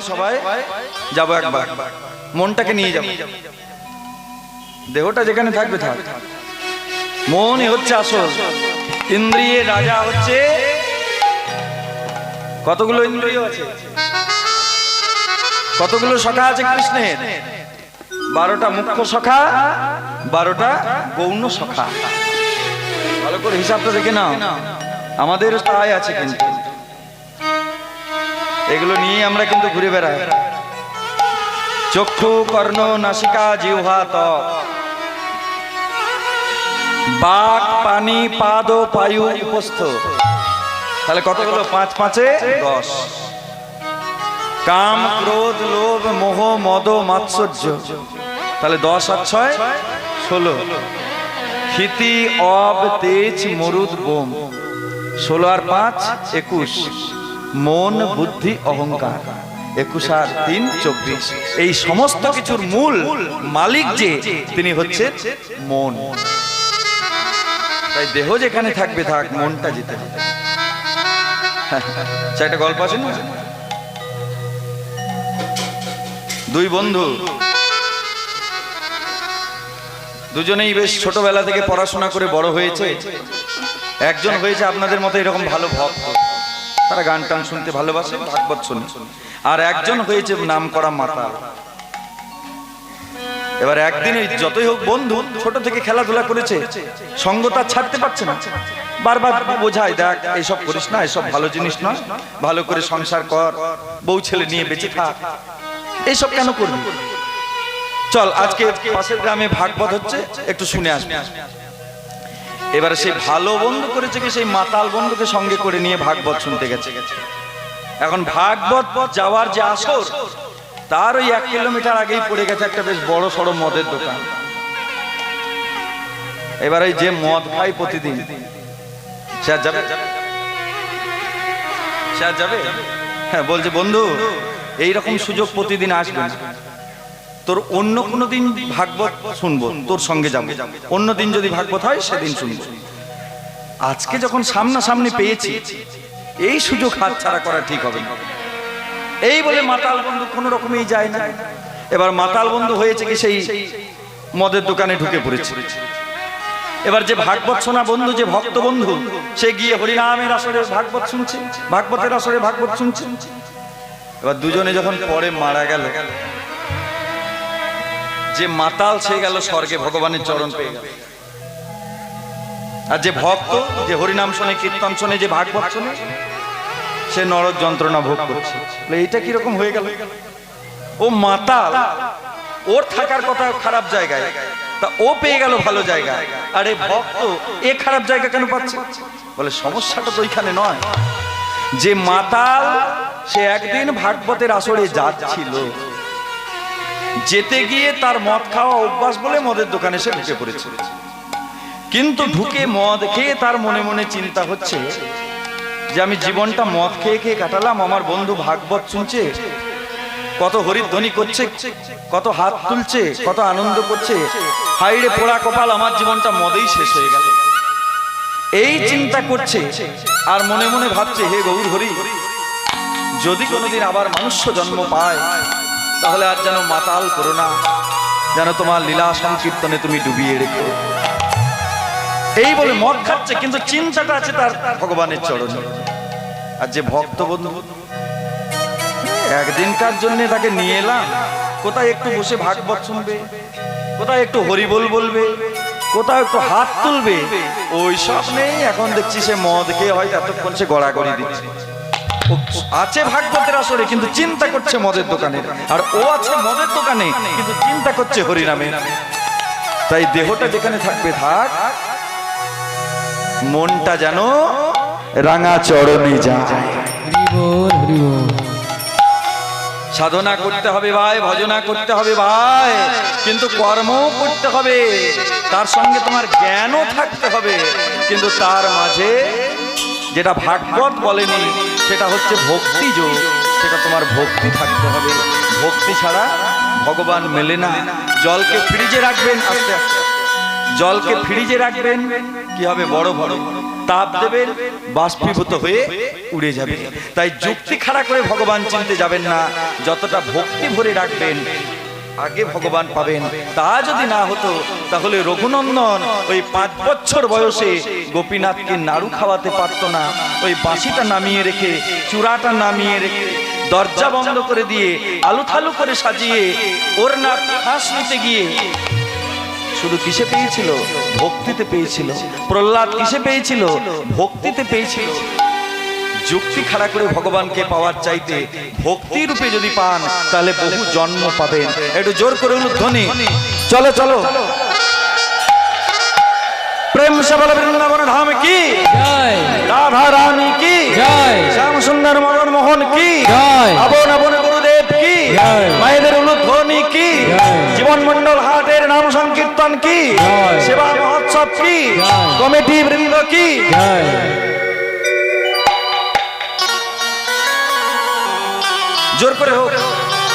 সবাই যাবো একবার, মনটাকে নিয়ে যাবো। দেহটা যেখানে থাকবে থাক, মনই হচ্ছে আসল। ইন্দ্রিয়ের রাজা হচ্ছে, কতগুলো ইন্দ্রিয় আছে, কতগুলো সখা আছে কৃষ্ণের? 12টা মুখ্য সখা, 12টা গৌণ সখা। ভালো করে হিসাবটা দেখে নাও, আমাদের তাই আছে। কিন্তু এগুলো নিয়ে আমরা কিন্তু ঘুরে বেড়াই। চক্ষু, কর্ণ, নাসিকা, জিহ্বা, ত্বক, বাক, পানি, পাদ, পায়ু, উপস্থ। তাহলে কতগুলো? 5 5 10। কাম, ক্রোধ, লোভ, মোহ, মদ, মাৎসর্য, তাহলে 10 আর 6 16। ক্ষিতি, অব, তেজ, মরুদ, বোম, 16 আর 5 21। মন, বুদ্ধি, অহংকার, 21 আর 3 24। এই সমস্ত কিছুর মূল মালিক যে, তিনি হচ্ছে মন। তাই দেহ যেখানে থাকবে থাক, মনটা যেতে হবে। একটা গল্প আছে না, 2 বন্ধু, দুজনেই বেশ ছোটবেলা থেকে পড়াশোনা করে বড় হয়েছে। একজন হয়েছে আপনাদের মতো এরকম ভালো ভক্ত, তারা গান টান শুনতে ভালোবাসে, ভাগবত শুনে। আর একজন হয়েছে নাম করা মাতাল। এবার একদিন যতই হোক বন্ধু, ছোট থেকে খেলাধুলা করেছে, সঙ্গতা ছাড়তে পারছে না। বারবার বোঝায়, দেখ এইসব করিস না, এসব ভালো জিনিস নয়, ভালো করে সংসার কর, বউ ছেলে নিয়ে বেঁচে থাক, এইসব কেন করবি? চল আজকে পাশের গ্রামে ভাগবত হচ্ছে, একটু শুনে আসবি। এবারে সেই ভালো বন্ধু করেছে কি, সেই মাতাল বন্ধুকে সঙ্গে করে নিয়ে ভাগবত শুনতে গেছে। এখন ভাগবত যাওয়ার যে আসর, তার ওই 1 কিলোমিটার আগেই পড়ে গেছে একটা বেশ বড় সড়ো মদের দোকান। এবার এই যে মদ খাই প্রতিদিন, সে আর যাবে? সে আর যাবে? হ্যাঁ, বলছে বন্ধু এইরকম সুযোগ প্রতিদিন আসবে না, তোর অন্য কোনো দিন ভাগবত শুনবো, তোর সঙ্গে যাবো, অন্য দিন যদি ভাগবত হয় সেদিন শুনবো। আজকে যখন সামনাসামনি পেয়েছি, এই সুযোগ হাতছাড়া করা ঠিক হবে না। এই বলে মাতাল বন্ধু কোনো রকমই যায় না। এবার মাতাল বন্ধু হয়েছে কি, সেই মদের দোকানে ঢুকে পড়েছে। এবার যে ভাগবত শোনা বন্ধু, যে ভক্ত বন্ধু, সে গিয়ে হরিনামের আসরে ভাগবত শুনছে, ভাগবতের আসরে ভাগবত শুনছে। এবার দুজনে যখন পরে মারা গেল, যে মাতাল সে গেল স্বর্গে, ভগবানের চরণ পেয়ে গেল। আর যে ভক্ত, যে হরিনাম শোনে, কীর্তন শোনে, যে ভাগবত শোনে, সে নরক যন্ত্রণা ভোগ করছে। এইটা কিরকম হয়ে গেল? ও মাতাল, ওর থাকার কথা খারাপ জায়গায়, তা ও পেয়ে গেল ভালো জায়গায়, আর এই ভক্ত এ খারাপ জায়গা কেন পাচ্ছে? বলে সমস্যাটা তো ওইখানে নয়। যে মাতাল, সে একদিন ভাগবতের আসরে যাচ্ছিল, যেতে গিয়ে তার মদ খাওয়া অভ্যাস বলে মদের দোকানে সে ঢুকে পড়েছে। কিন্তু ঢুকে মদ খেয়ে তার মনে মনে চিন্তা হচ্ছে যে আমি জীবনটা মদ খেয়ে খেয়ে কাটালাম, আমার বন্ধু ভাগবত শুনছে, কত হরিধ্বনি করছে, কত হাত তুলছে, কত আনন্দ করছে, হাইরে পোড়া কপাল, আমার জীবনটা মদেই শেষ হয়ে গেল। এই চিন্তা করছে আর মনে মনে ভাবছে, হে গৌর হরি, যদি কোনোদিন আবার মনুষ্য জন্ম পায়, তাহলে আর যেন মাতাল করো না, যেন তোমার লীলা সংকীর্তনে তুমি ডুবিয়ে রেখো। এই বলে মদ খাচ্ছে, কিন্তু চিন্তাটা আছে তার ভগবানের চরণে। আর যে ভক্ত বন্ধু, একদিনকার জন্য তাকে নিয়ে এলাম, কোথায় একটু বসে ভাগবত শুনবে, কোথায় একটু হরিবোল বলবে, কোথাও একটু হাত তুলবে, ওই সব নেই। এখন দেখছি সে মদ খেয়ে হয়তো এতক্ষণ সে গড়াগড়ি দিচ্ছে। আছে ভাগবতের আসরে, কিন্তু চিন্তা করছে মদের দোকানে, আর ও আছে মদের দোকানে, কিন্তু চিন্তা করছে হরিনামে। তাই দেহটা যেখানে থাকবে থাক, মনটা যেন রাঙা চরণে যায়। সাধনা করতে হবে ভাই, ভজনা করতে হবে ভাই, কিন্তু কর্ম করতে হবে, তার সঙ্গে তোমার জ্ঞানও থাকতে হবে। কিন্তু তার মাঝে যেটা ভাগবত বলেনি, সেটা হচ্ছে ভক্তি যোগ, সেটা তোমার ভক্তি থাকতে হবে। ভক্তি ছাড়া ভগবান মেলে না। জলকে ফ্রিজে রাখবেন, আস্তে আস্তে জলকে ফ্রিজে রাখবেন, কি হবে? বড় বড়। তাপ দেবেন, বাষ্পীভূত হয়ে উড়ে যাবে। তাই যুক্তি খাড়া করে ভগবান চিনতে যাবেন না, যতটা ভক্তি ভরে রাখবেন আগে ভগবান পাবেন। তা যদি না হতো তাহলে রঘুনন্দন ওই 5 বছর বয়সে গোপীনাথকে নাড়ু খাওয়াতে পারতো না। ওই বাঁশিটা নামিয়ে রেখে, চূড়াটা নামিয়ে রেখে, দরজা বন্ধ করে দিয়ে, আলু থালু করে সাজিয়ে ওর না ফাঁস নিতে গিয়ে শুধু কিসে পেয়েছিল? ভক্তিতে পেয়েছিল। প্রহ্লাদ কিসে পেয়েছিল? ভক্তিতে পেয়েছিল। যুক্তি খাড়া করে ভগবানকে পাওয়ার চাইতে ভক্তি রূপে যদি পান তাহলে বহু জন্ম পাবেন। একটু জোর করে ধ্বনি, চলো চলো প্রেম সে বলে বৃন্দাবন ধাম কি জয়, রাধা রানী কি জয়, শ্যাম সুন্দর মদন মোহন কি জয়, আবন আবন গুরুদেব কি জয়, মায়েদের ধ্বনি কি জয়, জীবন মন্ডল হাটের নাম সংকীর্তন কি জয়, সেবা মহোৎসব কি জয়, কমিটি বৃন্দ কি জয়। जोर करे हो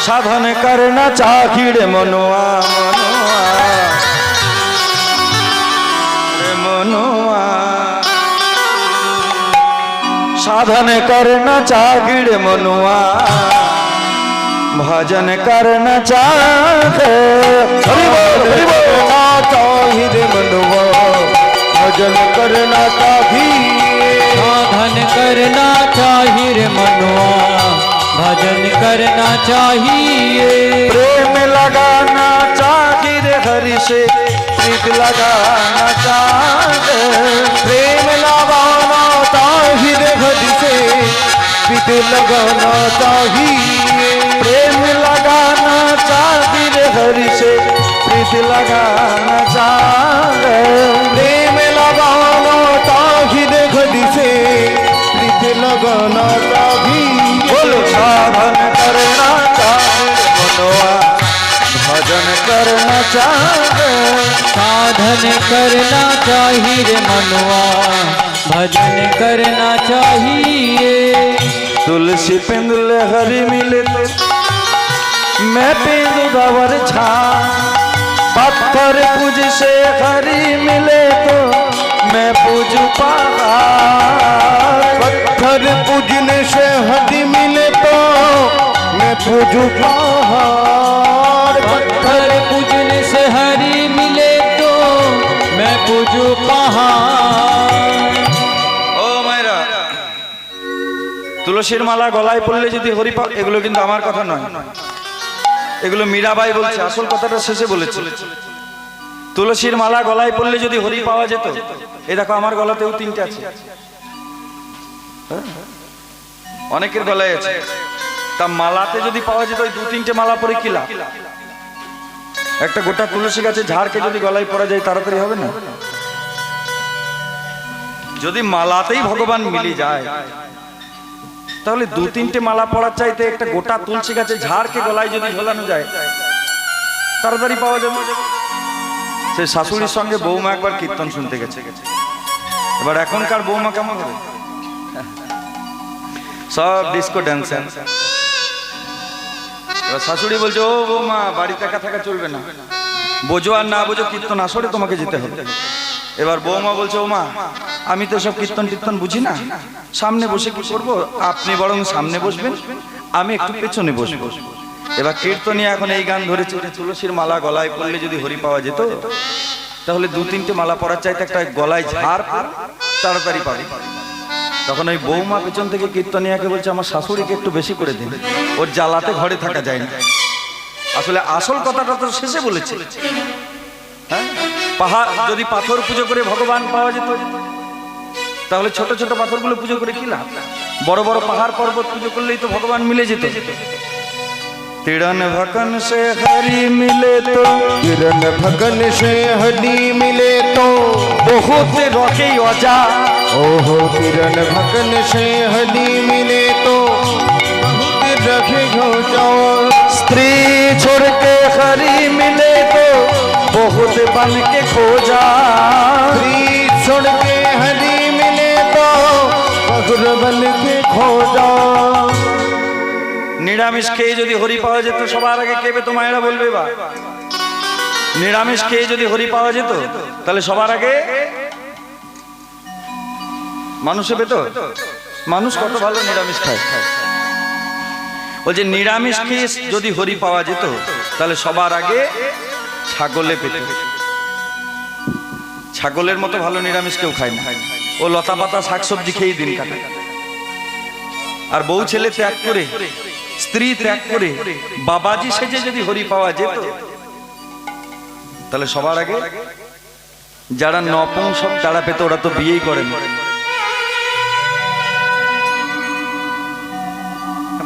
साधन करना चाहिए मनुआ मनुआ रे मनुआ, साधन करना चाहिए मनुआ, भजन करना चाहिए मनुआ, भजन करना चाहिए, साधन करना चाहिए मनुआ, भजन करना चाहिए, प्रेम लगाना चाहिए हरि से, प्रीत लगाना चाहिए, प्रेम लगाना चाहिए हरि से, प्रीत लगाना चाहिए, प्रेम लगाना चाहिए हरि से, प्रीत लगाना चाहिए, प्रेम लगाना चाहिए हरि से, प्रीत लगाना चाहिए। बोलो साधन करना चाहिए मनुआ, भजन करना चाहिए, साधन करना चाहिए मनुआ, भजन करना चाहिए, तुलसी पिंदले हरि मिले तो मैं पिंद गवर छा, पत्थर पूज से हरि मिले तो मैं पूजू पहाड़, पत्थर पूजने से हरि मिले तो मैं पूजू पहाड़, पत्थर पूजने से हरि मिले तो मैं पूजू पहाड़। ও মায়েরা, তুলসীর মালা গলায় পড়লে যদি হরি পাও, এগুলো কিন্তু আমার কথা নয়, এগুলো মীরাবাই বলছে, আসল কথাটা শেষে বলেছে। তুলসীর মালা গলায় পড়লে যদি হরি পাওয়া যেত, এই দেখো আমার গলাতেও 3টে আছে, অনেকের গলায় আছে, তা মালাতে যদি পাওয়া যেত ওই 2-3টে মালা পরে কি লাভ? একটা গোটা তুলসী গাছে ঝাড়কে যদি গলায় পরা যায় তাড়াতাড়ি হবে না? যদি মালাতেই ভগবান মিলে যায় তাহলে 2-3টে মালা পরার চাইতে একটা গোটা তুলসী গাছে ঝাড়কে গলায় যদি ঝোলানো যায় তাড়াতাড়ি পাওয়া যাবে। সে শাশুড়ির সঙ্গে বৌমা একবার কীর্তন শুনতে গেছে, এবার এখনকার বৌমা কেমন হবে? সব ডিস্কো ড্যান্সার। শাশুড়ি বলছে, ও বৌমা বাড়িতে একা থাকা চলবে না, বোঝো আর না বোঝো কীর্তন আসরে তোমাকে যেতে হবে। এবার বৌমা বলছে, ও মা আমি তো সব কীর্তন টীর্তন বুঝি না, সামনে বসে কি করবো, আপনি বরং সামনে বসবেন, আমি একটু পেছনে বসবো। এবার কীর্তনিয়া এখন এই গান ধরেছে, তুলসীর মালা গলায় পড়লে যদি হরি পাওয়া যেত, তাহলে 2-3টে মালা পরার চাইতে একটা গলায় ঝাড় তাড়াতাড়ি পাবে। তখন ওই বৌমা পেছন থেকে কীর্তনিয়াকে বলছে, আমার শাশুড়িকে একটু বেশি করে দিন, ওর জ্বালাতে ঘরে থাকা যায় না। আসলে আসল কথাটা তো শেষে বলেছে। হ্যাঁ, পাহাড় যদি পাথর পুজো করে ভগবান পাওয়া যেত, তাহলে ছোট ছোট পাথরগুলো পুজো করে কি লাভ? বড় বড় পাহাড় পর্বত পুজো করলেই তো ভগবান মিলে যেত। तिरन भकन से हरि मिले तो, तिरन भगन से हरि मिले तो बहुत रखे अजा, ओहो तिरन भगन से हरि मिले तो बहुत रखे अजा, स्त्री छोड़ के हरि मिले तो बहुत बन के खोजा, स्त्री छोड़ के हरि मिले तो बहुत बन के खोजा। নিরামিষ খেয়ে যদি হরি পাওয়া যেত, সবার আগে কে পেতো মায়েরা বলবে? বা নিরামিষ খেয়ে যদি হরি পাওয়া যেত তাহলে সবার আগে মানুষে পেত? মানুষ কত ভালো নিরামিষ খায়। বলছে নিরামিষ খেয়ে যদি হরি পাওয়া যেত তাহলে সবার আগে ছাগলে পেত। ছাগলের মতো ভালো নিরামিষ কেউ খায় না। ও লতা পাতা শাকসবজি খেয়েই দিন কাটে। আর বউ ছেলে ত্যাগ করে, স্ত্রী ত্যাগ করে বাবাজি সেজে যদি হরি পাওয়া যেত তাহলে সবার আগে যারা নপুংসক তারা পেত, ওরা তো বিয়েই করেন।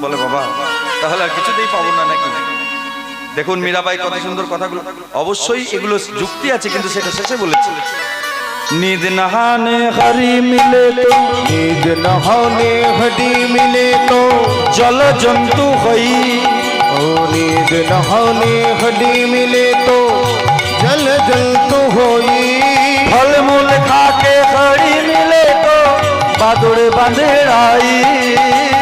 বলে বাবা তাহলে আর কিছুতেই পাবো না নাকি? দেখুন মীরাবাই কত সুন্দর কথাগুলো। অবশ্যই এগুলো যুক্তি আছে, কিন্তু সেটা শেষে বলেছে नींद नहाने हरी मिले तो, नींद नहाने हरी मिले तो जल जंतु हई। ओ नींद नहाने हरी मिले तो जल जंतु होई। फल मूल खा के हरी मिले तो बादुड़े बंधेराई।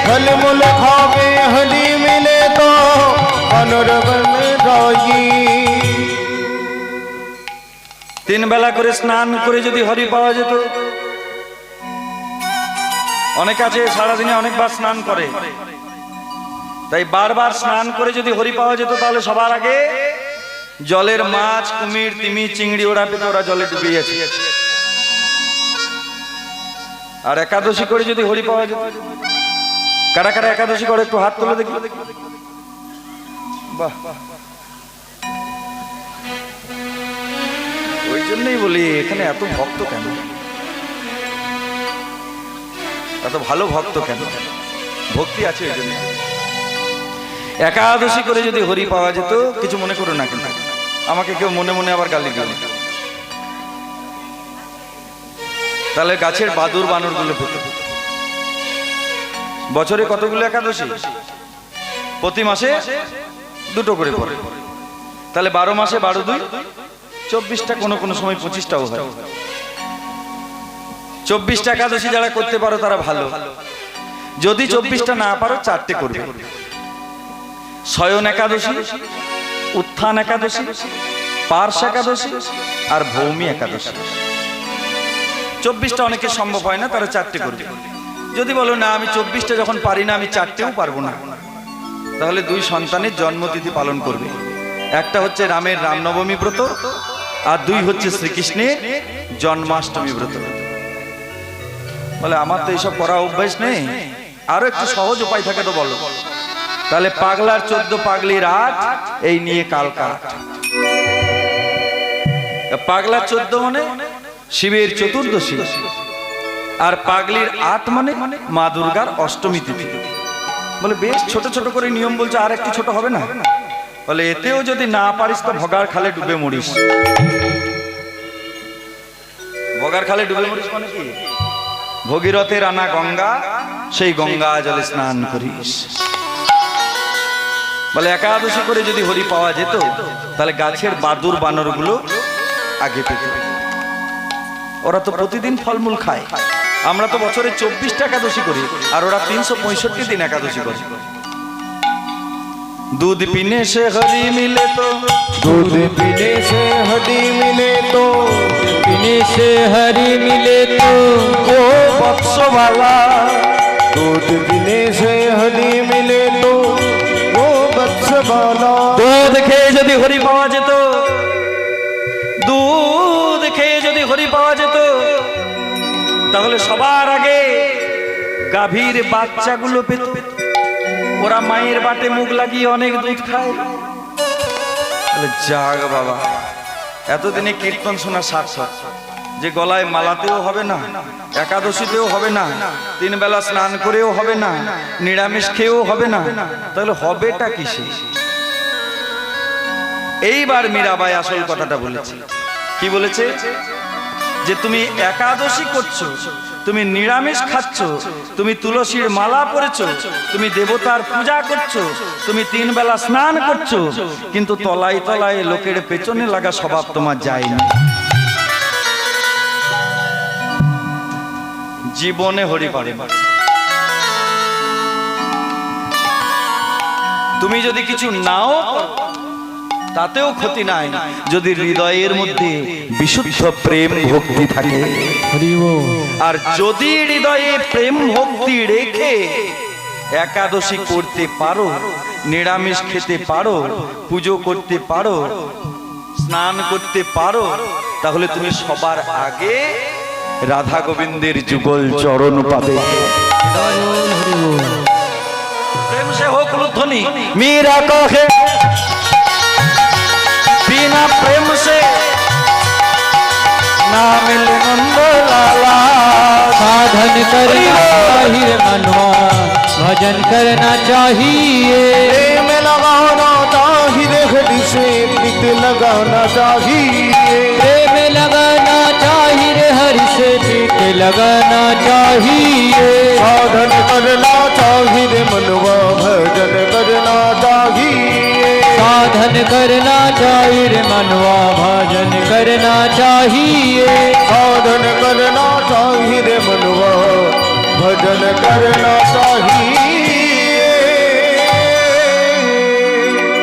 फल मूल खावे हरी मिले तो बादुड़ बंधेराई। तीन बेला করে স্নান করে যদি হরি পাওয়া যেত। অনেক আছে সারাদিনে অনেকবার স্নান করে, তাই বারবার স্নান করে যদি হরি পাওয়া যেত তাহলে সবার আগে জলের মাছ, কুমির, তিমি, চিংড়ি ওরা পেত, ওরা জলে ডুবে আছে। আর একাদশী করে যদি হরি পাওয়া যেত, কারা কারা একাদশী করে একটু হাত তুলে দেখি। বাহ, ওই জন্যই বলি এখানে এত ভক্ত কেন, এত ভালো ভক্ত কেন? ভক্তি আছে ওই জন্য। একাদশী করে যদি হরি পাওয়া যেত, কিছু মনে করো না কেন, আমাকে কেউ মনে মনে আবার গালি দিল, তাহলে গাছের বাদুর বানর গুলো পেত। বছরে কতগুলো একাদশী? প্রতি মাসে দুটো করে পড়ে, তাহলে 12 মাসে 12 2 24টা, কোনো কোনো সময় 25টাও হয়। 24টা একাদশী যারা করতে পারো তারা ভালো। যদি 24টা না পারো 4টে করবে। শয়ন একাদশী, উত্থান একাদশী, পার্শ একাদশী আর ভৌমি একাদশী। 24টা অনেকের সম্ভব হয় না, তারা 4টে করবে। যদি বলো না আমি 24টা যখন পারি না, আমি 4টেও পারবো না, তাহলে 2 সন্তানের জন্মতিথি পালন করবে। একটা হচ্ছে রামের রামনবমী ব্রত, আর 2 হচ্ছে শ্রীকৃষ্ণের জন্মাষ্টমী ব্রত। বলে আমার তো এইসব করা অভ্যাস নেই, আরো একটু সহজ উপায় থাকে তো বলো। তাহলে পাগলার 14 পাগলির 8, এই নিয়ে কাল কাট। পাগলার 14 মানে শিবের চতুর্দশী, আর পাগলির 8 মানে মা দুর্গার অষ্টমী তিথি। বলে বেশ ছোট ছোট করে নিয়ম বলছে, আর একটু ছোট হবে না? বলে এতেও যদি না পারিস তো ভগার খালে ডুবে মরিস। ভগার খালে ডুবে মরিস মানে কি? ভগীরথের আনা গঙ্গা, সেই গঙ্গা জলে স্নান করিস। বলে একাদশী করে যদি হরি পাওয়া যেত তাহলে গাছের বাদুর বানর গুলো আগে পেত। ওরা তো প্রতিদিন ফলমূল খায়, আমরা তো বছরে 24টা একাদশী করি, আর ওরা 365 দিন একাদশী করে। दूध पीने से हरी मिले तो, दूध पीने से हरी मिले तो, पीने से हरी मिले तो वो बक्स वाला। दूध पीने से हरी मिले तो वो बक्स वाला। दूध খেয়ে যদি হরি পাওয়া যেত, দুধ খেয়ে যদি হরি পাওয়া যেত তাহলে সবার আগে গাভীর বাচ্চাগুলো পেত। ওরা মায়ের বাটে মুখ লাগিয়ে অনেক দুধ খায়। যাক বাবা, এতদিনে কীর্তন শোনা সার্থক, যে গলায় মালাতেও হবে না, একাদশীতেও হবে না, 3 বেলা স্নান করেও হবে না, নিরামিষ খেয়েও হবে না, তাহলে হবেটা কিসে? এইবার মীরাবাই আসল কথাটা বলেছে। কি বলেছে? যে তুমি একাদশী করছো, তুমি নিরামিষ খাচ্ছ, তুমি তুলসীর মালা পরেছো, তুমি দেবতার পূজা করছো, তুমি 3 বেলা স্নান করছো, কিন্তু তলায় তলায় লোকের পেছনে লাগা স্বভাব তোমার যায়নি। জীবনে হরি পারে না। তুমি যদি কিছু নাও তাতেও ক্ষতি নাই যদি হৃদয়ের মধ্যে বিশুদ্ধ প্রেম ভক্তি থাকে। আর যদি হৃদয়ে প্রেম ভক্তি রেখে একাদশী করতে পারো, নিরামিষ খেতে পারো, পুজো করতে পারো, স্নান করতে পারো, তাহলে তুমি সবার আগে রাধা গোবিন্দের যুগল চরণ পাবে। প্রেম সে হোক ধ্বনি मीरा कहे बिना प्रेम से ना मिले नंद लाला। साधन करना चाहिए मनवा, भजन करना चाहिए। प्रेम लगाना चाहिए हृदय से, प्रीत लगाना चाहिए। प्रेम लगाना चाहिए हरि से, प्रीत लगाना चाहिए। साधन करना चाहिए मनवा, भजन करना चाहिए। साधन करना चाहिए मनवा, भजन करना चाहिए। साधन करना चाहिए मनवा, भजन करना चाहिए।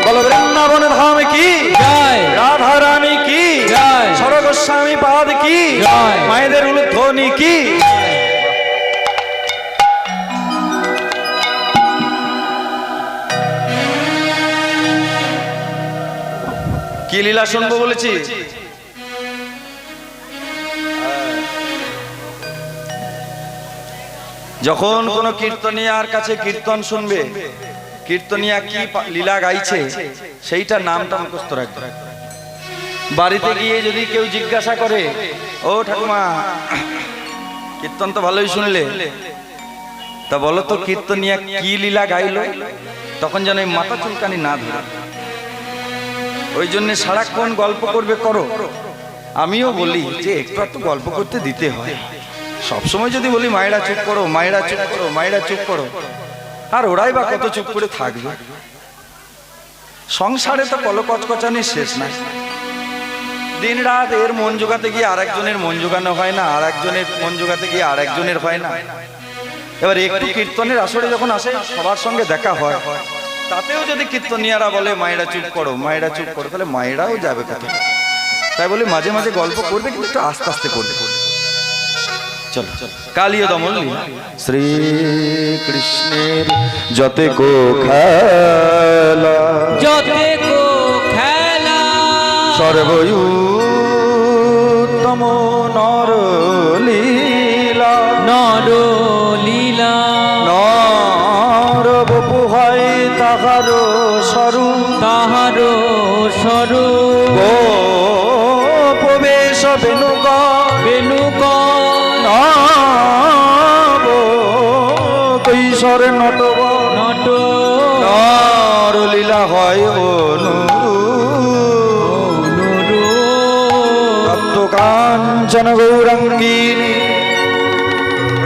बोलो वृंदावन धाम की जय, राधा रानी की जय, सर गोस्वामी पाद की जय, मायदेर उलध्वनि की। কি লীলা শুনবো বলেছি? যখন কোন কীর্তনিয়ার কাছে কীর্তন শুনবে, কীর্তনিয়া কি লীলা গাইছে সেইটা নামটা মুখস্থ রাখবে। বাড়িতে গিয়ে যদি কেউ জিজ্ঞাসা করে, ও ঠাকুমা কীর্তন তো ভালোই শুনলে, তা বলো তো কীর্তনিয়া কি লীলা গাইলো, তখন যেন এই মাথা চুলকানি না ধরে। ওই জন্য সারাক্ষণ গল্প করবে করো। আমিও বলি যে একটু একটু গল্প করতে দিতে হয়। সবসময় যদি বলি মায়েরা চুপ করো, মায়েরা চুপ করো, মায়েরা চুপ করো, আর ওরাই বা কত চুপ করে থাকবে। সংসারে তো কলকচকচানির শেষ নাই। দিন রাত এর মন জোগাতে গিয়ে আরেকজনের মন জোগানো হয় না, আরেকজনের মন জোগাতে গিয়ে আরেকজনের হয় না। এবার একটু কীর্তনের আসরে যখন আসে সবার সঙ্গে দেখা হয়, তাতেও যদি কীর্তনিয়ারা বলে মায়েরা চুপ করো, মায়েরা চুপ করো, তাহলে মায়েরাও যাবে কোথায়? তাই বলে মাঝে মাঝে গল্প করবে, কিন্তু একটু আস্তে আস্তে করবে। চলো কালীয় দমন লীলা। শ্রী কৃষ্ণের যতে কো খেলা, যতে কো খেলা, সর্বয়ুত্তম নর লীলা। নর লীলা, নর বপু হয় তাহার স্বরূপ, তাহার স্বরূপ। গোপবেশ বেণুক বেণুক নব কৈশোর নটব নট, নর লীলা হয় অনুরূপ। তত্ত্ব কাঞ্চন গৌরাঙ্গিনী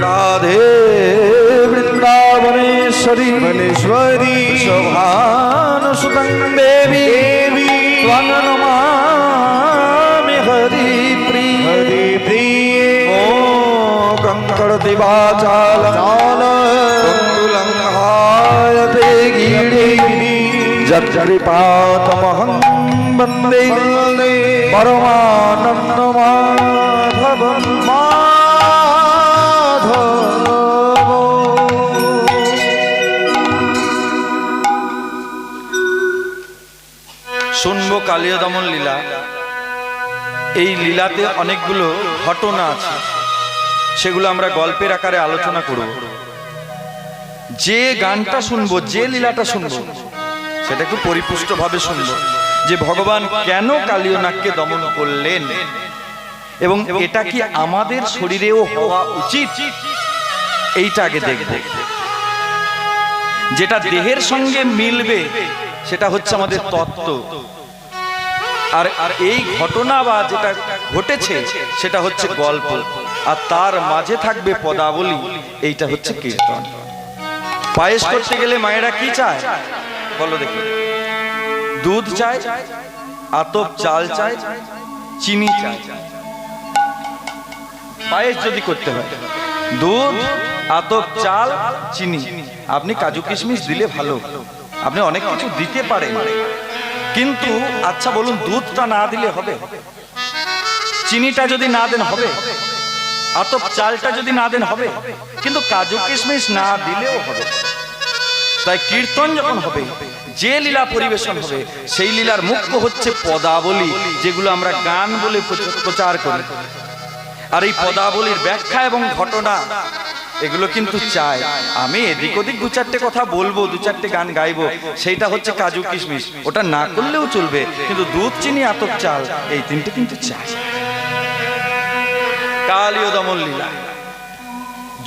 রাধে বৃন্দাবনেশ্বরী मनेश्वरी শোভানুসুতং দেবী ত্বং নমামি হরিপ্রিয়ে। हरिप्रिये ও কঙ্কড়তি বাচাল चाल কুলংহায়তে গীড়ে যৎকৃপাতমহং বন্দে পরমানন্দ মাধবম। শুনবো কালীয় দমন লীলা। এই লীলাতে অনেকগুলো ঘটনা আছে, সেগুলো আমরা গল্পের আকারে আলোচনা করব। যে গানটা শুনবো, যে লীলাটা শুনবো, সেটা একটু পরিপুষ্টভাবে শুনবো যে ভগবান কেন কালীয় নাগকে দমন করলেন, এবং এটা কি আমাদের শরীরেও হওয়া উচিত, এইটা আগে দেখব। যেটা দেহের সঙ্গে মিলবে সেটা হচ্ছে আমাদের তত্ত্ব, আর এই ঘটনা বা যেটা ঘটেছে সেটা হচ্ছে গল্প, আর তার মাঝে থাকবে পদাবলী, এইটা হচ্ছে কীর্তন। পায়েস করতে গেলে মায়েরা কি চায় বলো দেখি? দুধ চায়, আতপ চাল চায়, চিনি চায়। পায়েস যদি করতে হয় দুধ, আতপ চাল, চিনি। আপনি কাজু কিশমিশ দিলে ভালো, আপনি অনেক কিছু দিতে পারেন, কিন্তু আচ্ছা বলুন, দুধটা না দিলে হবে? চিনিটা যদি না দেন হবে? আতপ চালটা যদি না দেন হবে? কিন্তু কাজু কিশমিশ না দিলেও হবে। তাই কীর্তন যখন হবে, যে লীলা পরিবেশন হবে, সেই লীলার মুখ্য হচ্ছে পদাবলী, যেগুলো আমরা গান বলে প্রচার করি। আর এই পদাবলীর ব্যাখ্যা এবং ঘটনা এগুলো কিন্তু চাই। আমি এদিক ওদিক দু চারটে কথা বলবো, দু চারটে গান গাইবো, সেইটা হচ্ছে কাজু কিশমিশ, ওটা না করলেও চলবে, কিন্তু দুধ চিনি আতপ চাল এই তিনটে কিন্তু চাই। কালীয় দমন লীলা,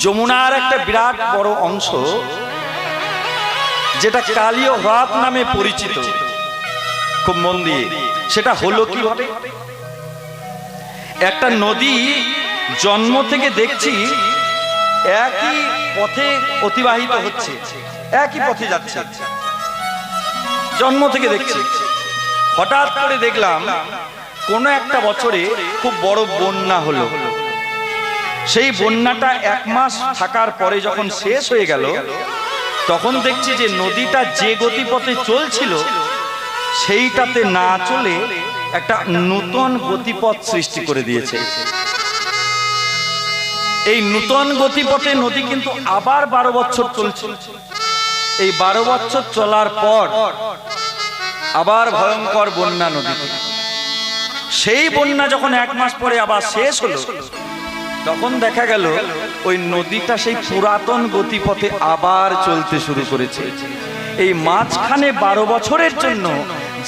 যমুনার একটা বিরাট বড় অংশ যেটা কালীয় হ্রদ নামে পরিচিত, খুব মন দিয়ে, সেটা হলো কিভাবে? একটা নদী জন্ম থেকে দেখছি একই পথে অতিবাহিত হচ্ছে, একই পথে যাচ্ছে, জন্ম থেকে দেখছি। হঠাৎ করে দেখলাম কোন একটা বছরে খুব বড় বন্যা হলো। সেই বন্যাটা 1 মাস থাকার পরে যখন শেষ হয়ে গেল, তখন দেখছি যে নদীটা যে গতিপথে চলছিল সেইটাতে না চলে একটা নূতন গতিপথ সৃষ্টি করে দিয়েছে। এই নূতন গতিপথে নদী কিন্তু আবার 12 বছর চলছে। এই 12 বছর চলার পর আবার ভয়ঙ্কর বন্যা নদীতে। সেই বন্যা যখন 1 মাস পরে আবার শেষ হলো, তখন দেখা গেল ওই নদীটা সেই পুরাতন গতিপথে আবার চলতে শুরু করেছে। এই মাঝখানে 12 বছরের জন্য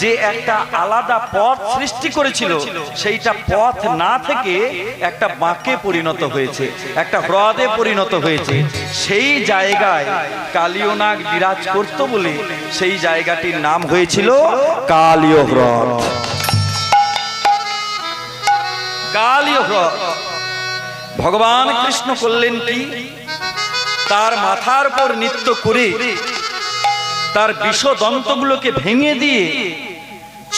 যে একটা আলাদা পথ সৃষ্টি করেছিল, সেইটা পথ না থেকে একটা বাঁকে পরিণত হয়েছে, একটা হ্রদে পরিণত হয়েছে। সেই জায়গায় কালীয় নাগ বিরাজ করত বলে সেই জায়গাটির নাম হয়েছিল কালীয় হ্রদ। কালীয় হ্রদ ভগবান কৃষ্ণ করলেন কি? তার মাথার উপর নৃত্য করে তার বিষদন্তগুলোকে ভেঙে দিয়ে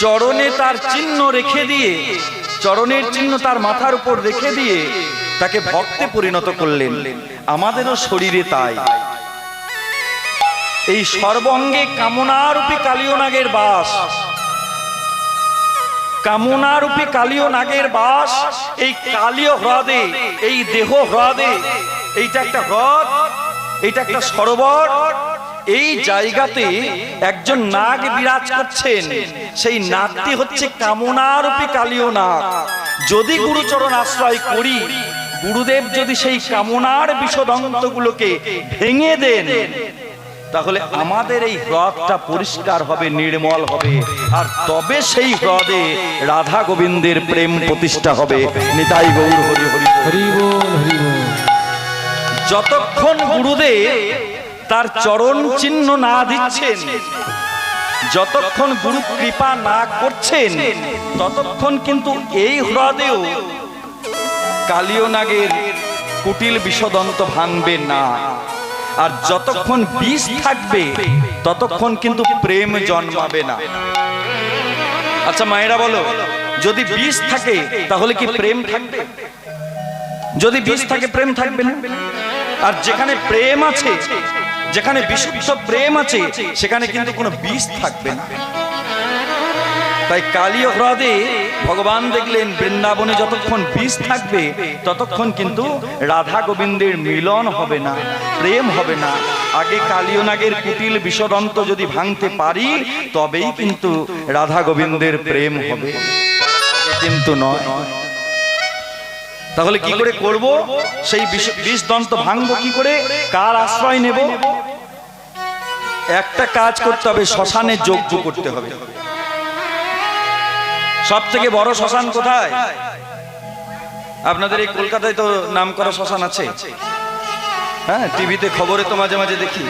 চরণে তার চিহ্ন রেখে দিয়ে, চরণের চিহ্ন তার মাথার উপর রেখে দিয়ে তাকে ভক্তে পরিণত করলেন। আমাদেরও শরীরে তাই। এই সর্বঙ্গে কামনারূপী কালীয় নাগের বাস, কামনারূপী কালীয় নাগের বাস এই কালীয় হ্রদে, এই দেহ হ্রদে। এইটা একটা হ্রদ, এইটা একটা সরোবর। এই জায়গাতে একজন নাগ বিরাজ করছেন, সেই নাগটি হচ্ছে কামনারূপী কালীয় নাগ। যদি গুরুচরণ আশ্রয় করি, গুরুদেব যদি সেই কামনার বিষদন্তগুলোকে ভেঙে দেন, তাহলে আমাদের এই হ্রদটা পরিষ্কার হবে, নির্মল হবে, আর তবে সেই হ্রদে রাধা গোবিন্দের প্রেম প্রতিষ্ঠা হবে। নিতাই গৌর হরি হরি হরি বল, হরি বল। যতক্ষণ গুরুদেব তার চরণ চিহ্ন না দিচ্ছেন, যতক্ষণ গুরু কৃপা না করছেন, ততক্ষণ কিন্তু এই হ্রদেও কালীয় নাগের কুটিল বিষদন্ত ভাঙবে না। আর যতক্ষণ বিষ থাকবে, ততক্ষণ কিন্তু প্রেম জন্মাবে না। আচ্ছা মায়েরা বলো, যদি বিষ থাকে তাহলে কি প্রেম থাকবে? যদি বিষ থাকে প্রেম থাকবে না। আর যেখানে প্রেম আছে, যেখানে বিশুদ্ধ প্রেম আছে, সেখানে কিন্তু কোনো বিষ থাকবে না। তাই কালীয় হ্রদে ভগবান দেখলেন বৃন্দাবনে যতক্ষণ বিষ থাকবে, ততক্ষণ কিন্তু রাধা গোবিন্দের মিলন হবে না, প্রেম হবে না। আগে কালীয় নাগের কুটিল বিষদন্ত যদি ভাঙতে পারি, তবেই কিন্তু রাধা গোবিন্দের প্রেম হবে, কিন্তু নয়। তাহলে কি করে করব? সেই বিষদন্ত ভাঙবো কি করে? কার আশ্রয় নেব? একটা কাজ করতে হবে, শ্মশানে যজ্ঞ করতে হবে। সব থেকে বড় শ্মশান কোথায়? আপনাদের এই কলকাতায় তো নাম করা শ্মশান আছে, হ্যাঁ, টিভিতে খবরে তো মাঝে মাঝে দেখি।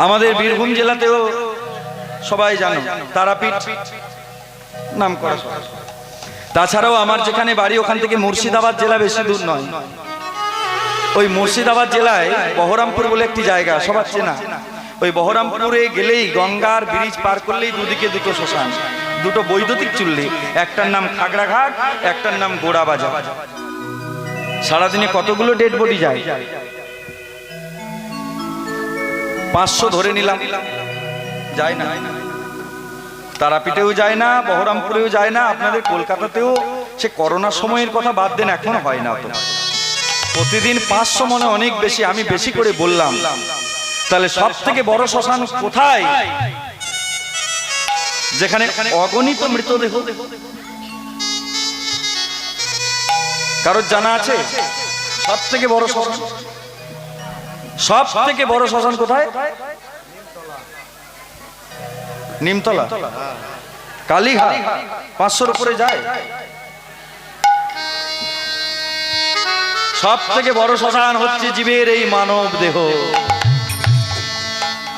আমাদের বীরভূম জেলাতেও সবাই জানো তারাপীঠ নাম করা শ্মশান। তাছাড়াও আমার যেখানে বাড়ি, ওখান থেকে মুর্শিদাবাদ জেলা বেশি দূর নয়। ওই মুর্শিদাবাদ জেলায় বহরমপুর বলে একটি জায়গা, সবার চেনা। ওই বহরমপুরে গেলেই গঙ্গার ব্রিজ পার করলেই দুদিকে দুটো শ্মশান, দুটো বৈদ্যুতিক চুল্লি। একটার নাম খাগড়াঘাট, একটার নাম গোড়াবাজার। সারাদিনে কতগুলো ডেড বডি যায়? 500 ধরে নিলাম, যায় না। তারাপীঠেও যায় না, বহরমপুরেও যায় না, আপনাদের কলকাতাতেও সে করোনার সময়ের কথা বাদ দেন, এখন হয় না তো। প্রতিদিন 500 মনে অনেক বেশি, আমি বেশি করে বললাম। তাহলে সব থেকে বড় শ্মশান কোথায়? যেখানে অগণিত মৃতদেহ। কারোর জানা আছে সব থেকে বড় শ্মশান? সব থেকে বড় শ্মশান কোথায়? নিমতলা, কালীঘাট, 500-র উপরে যায়। সব থেকে বড় শ্মশান হচ্ছে জীবের এই মানব দেহ।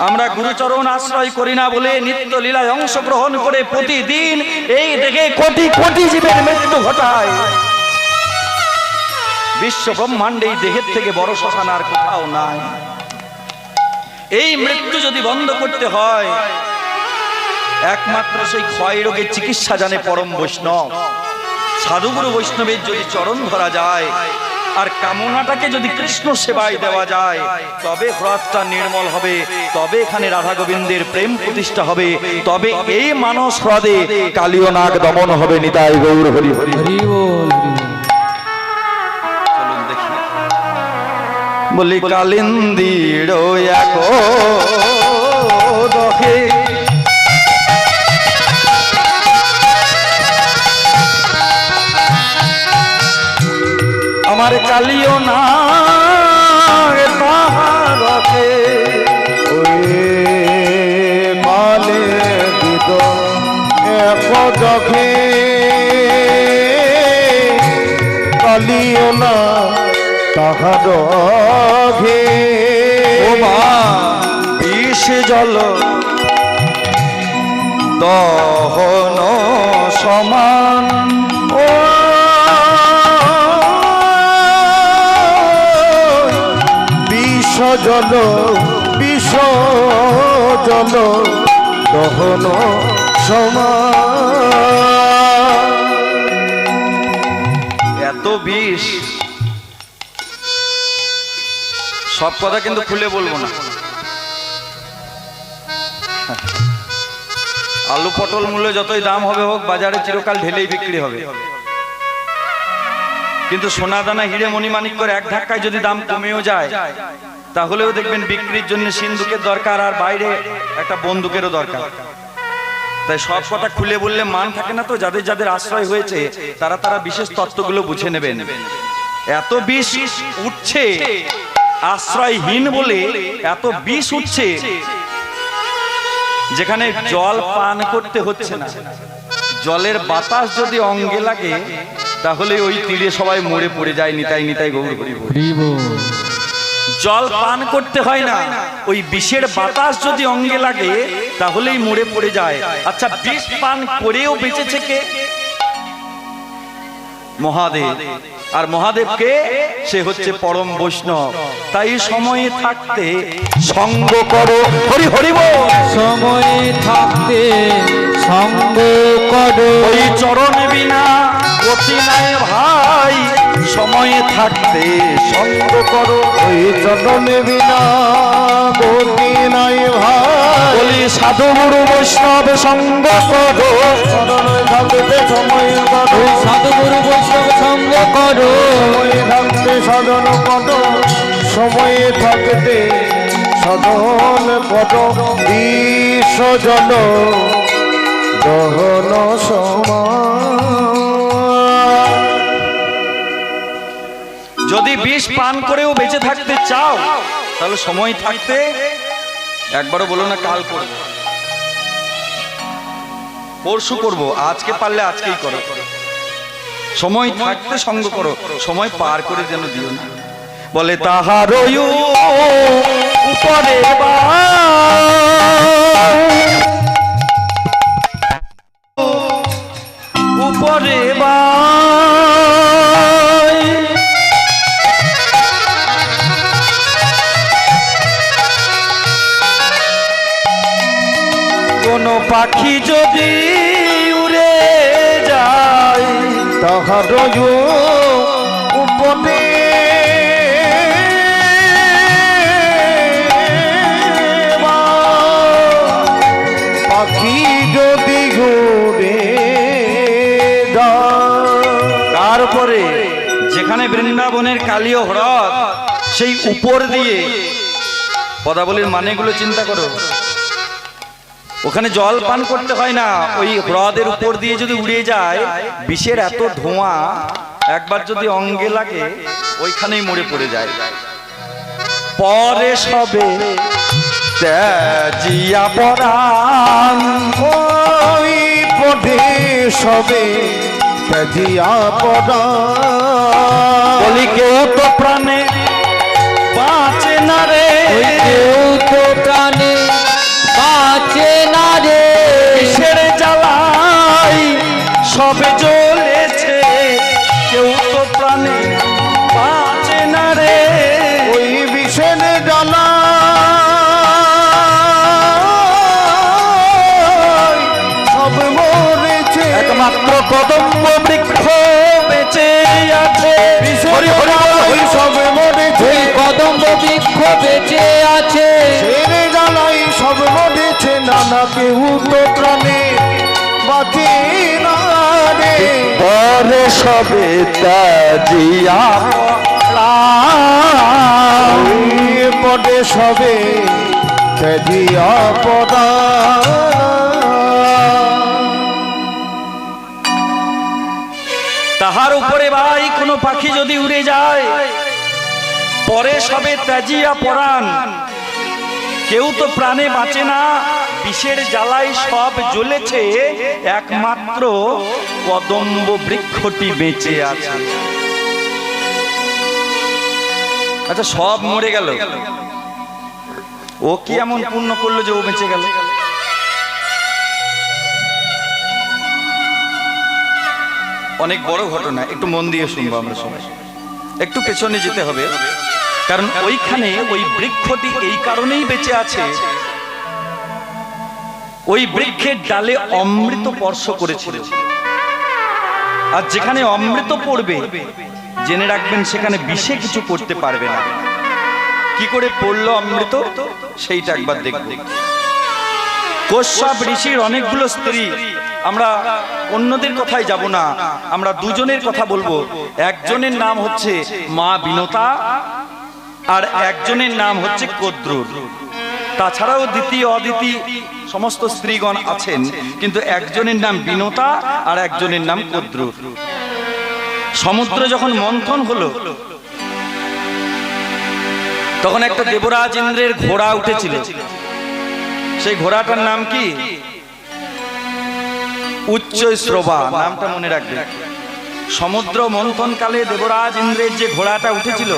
আমরা গুরুচরণ আশ্রয় করি না বলে নিত্য লীলায় অংশগ্রহণ করে প্রতিদিন এই দেখে কোটি কোটি জীবের মৃত্যু ঘটায়। বিশ্ব ব্রহ্মাণ্ডে এই দেহের থেকে বড় শ্মশান আর কোথাও নাই। এই মৃত্যু যদি বন্ধ করতে হয়, একমাত্র সেই ক্ষয় রোগের চিকিৎসা জানে পরম বৈষ্ণব। সাধুগুরু বৈষ্ণবের যদি চরণ ধরা যায় আর কামনাটাকে যদি কৃষ্ণ সেবায় দেওয়া যায়, তবে হ্রদটা নির্মল হবে, তবে এখানে রাধা গোবিন্দের প্রেম প্রতিষ্ঠা হবে, তবে এই মানস হ্রদে কালীয় নাগ দমন হবে। নিতাই গৌর হরি হরি। হরি বল। চলুন দেখি। বলি কালিন্দির এক দহে আমার কালিও না তাহারকে ওরে কালে দিত এক জখে কালিও না তাহার ঘে। ও মা বিষ জল দহন সমান। ও বিষ জল বিষ জল দহন সমান। এত বিষ, সব কথা কিন্তু খুলে বলবো না। আলু পটল মূল্য যতই দাম হবে হোক, বাজারে চিরকাল ঢেলেই বিক্রি হবে। কিন্তু সোনা দানা হিরে মণিমাণিক্যের এক ধাক্কায় যদি দাম কমেও যায়, তাহলেও দেখবেন বিক্রির জন্য সিন্ধুকের দরকার, আর বাইরে একটা বন্দুকেরও দরকার। তাই সব কথা খুলে বললে মান থাকে না তো। যাদের যাদের আশ্রয় হয়েছে তারা তারা বিশেষ তত্ত্বগুলো বুঝে নেবেন। এত বিষ উঠছে আশ্রয়হীন বলে, এত বিষ উঠছে যেখানে জল পান করতে হচ্ছে না। জলের বাতাস যদি অঙ্গে লাগে তাহলে ওই তীরে সবাই মরে পড়ে যায়। নিতাই নিতাই গৌর হরি বল। হরি বল। জল পান করতে হয় না, ওই বিষের বাতাস যদি অঙ্গে লাগে তাহলেই মরে পড়ে যায়। আচ্ছা, বিষ পান করেও বেঁচেছে কে? মহাদেব। আর মহাদেবকে সে হচ্ছে পরম বৈষ্ণব। তাই সময়ে থাকতে সঙ্গ করো। হরি হরি বল। সময়ে থাকতে সঙ্গ করো। ওই চরণ বিনা গতি নাই ভাই, সময়ে থাকতে সঙ্গ করো। ওই চরণে বিনা গতি নাই ভাই। বলি সাধু গুরু বৈষ্ণব সঙ্গ করো। চরণে থাকতে সময় করো। সাধুগুরু বৈষ্ণব সঙ্গ করো। সময়ে থাকতে সাধন করো। সময়ে থাকতে সাধন করো। বিষ জল দহন সমান। যদি বিষ পান করেও বেঁচে থাকতে চাও, তাহলে সময় থাকতে একবারও বলো না কাল করব, পরশু করব, আজকে পারলে আজকেই করো। সময় থাকতে সঙ্গ করো, সময় পার করে যেন দিও না। বলে তাহার উপরে উপরে কোন পাখি যদি উড়ে যায়, তাহার উপরে পাখি যদি বৃন্দাবনের কালীয় হ্রদ, সেই উপর দিয়ে, পদাবলীর মানেগুলো চিন্তা করো, ওখানে জল পান করতে হয় না, ওই হ্রদের উপর দিয়ে যদি উড়ে যায়, বিষের এত ধোঁয়া একবার যদি অঙ্গে লাগে ওইখানেই মরে পড়ে যায়। পরে সবে ত্যাজিয়া পরাণ, ওই পদে সবে ত্যাজিয়া পরাণ, বলি কেউ তো প্রাণে বাঁচে না রে, ওই কেউ তো প্রাণে বাঁচে না রে, বিষের জ্বালাই সবে জ্বলেছে, কেউ তো প্রাণে বাঁচে না রে। ওই বিষের জ্বালা সব মরেছে, একমাত্র কদম্ব বৃক্ষ বেঁচে আছে। বিষের জ্বালাই সব মরেছে, ওই কদম্ব বৃক্ষ বেঁচে আছে, ছেড়ে জ্বালাই সব মরেছে, নানা কেউ তো প্রাণে বাঁচে না রে। পরে সবে ত্যাজিয়া পরাণ, ওই পদে সবে ত্যাজিয়া পরাণ, তাহার উপরে ভাই কোনো পাখি যদি উড়ে যায়, পরে সবে ত্যাজিয়া পরাণ, কেউ তো প্রাণে বাঁচে না, বিষের জ্বালাই সব জ্বলেছে, একমাত্র কদম্ব বৃক্ষটি বেঁচে আছে। আচ্ছা, সব মরে গেল, ও কি এমন পুণ্য করলো যে ও বেঁচে গেল? অনেক বড় ঘটনা, একটু মন দিয়ে শুনবো আমরা সবাই। একটু পেছনে যেতে হবে, কারণ ওইখানে ওই বৃক্ষটি এই কারণেই বেঁচে আছে, ওই বৃক্ষের ডালে অমৃত স্পর্শ করেছিল, আর যেখানে অমৃত পড়বে জেনে রাখবেন সেখানে বিষে কিছু করতে পারবে না। কি করে পড়লো অমৃত সেইটা একবার দেখব। কশ্যপ ঋষির অনেকগুলো স্ত্রী, আমরা অন্যদের কথায় যাব না, আমরা দুজনের কথা বলবো। একজনের নাম হচ্ছে মা বিনতা, আর একজনের নাম হচ্ছে কদ্রুর। তাছাড়াও দ্বিতীয় অদ্বিতীয় সমস্ত স্ত্রীগণ আছেন, কিন্তু একজনের নাম বিনতা আর একজনের নাম কদ্রুর। সমুদ্র যখন মন্থন হলো, তখন একটা দেবরাজ ইন্দ্রের ঘোড়া উঠেছিল। সেই ঘোড়াটার নাম কি? উচ্চ শ্রবা, নামটা মনে রাখবে। সমুদ্র মন্থন কালে দেবরাজ ইন্দ্রের যে ঘোড়াটা উঠেছিল,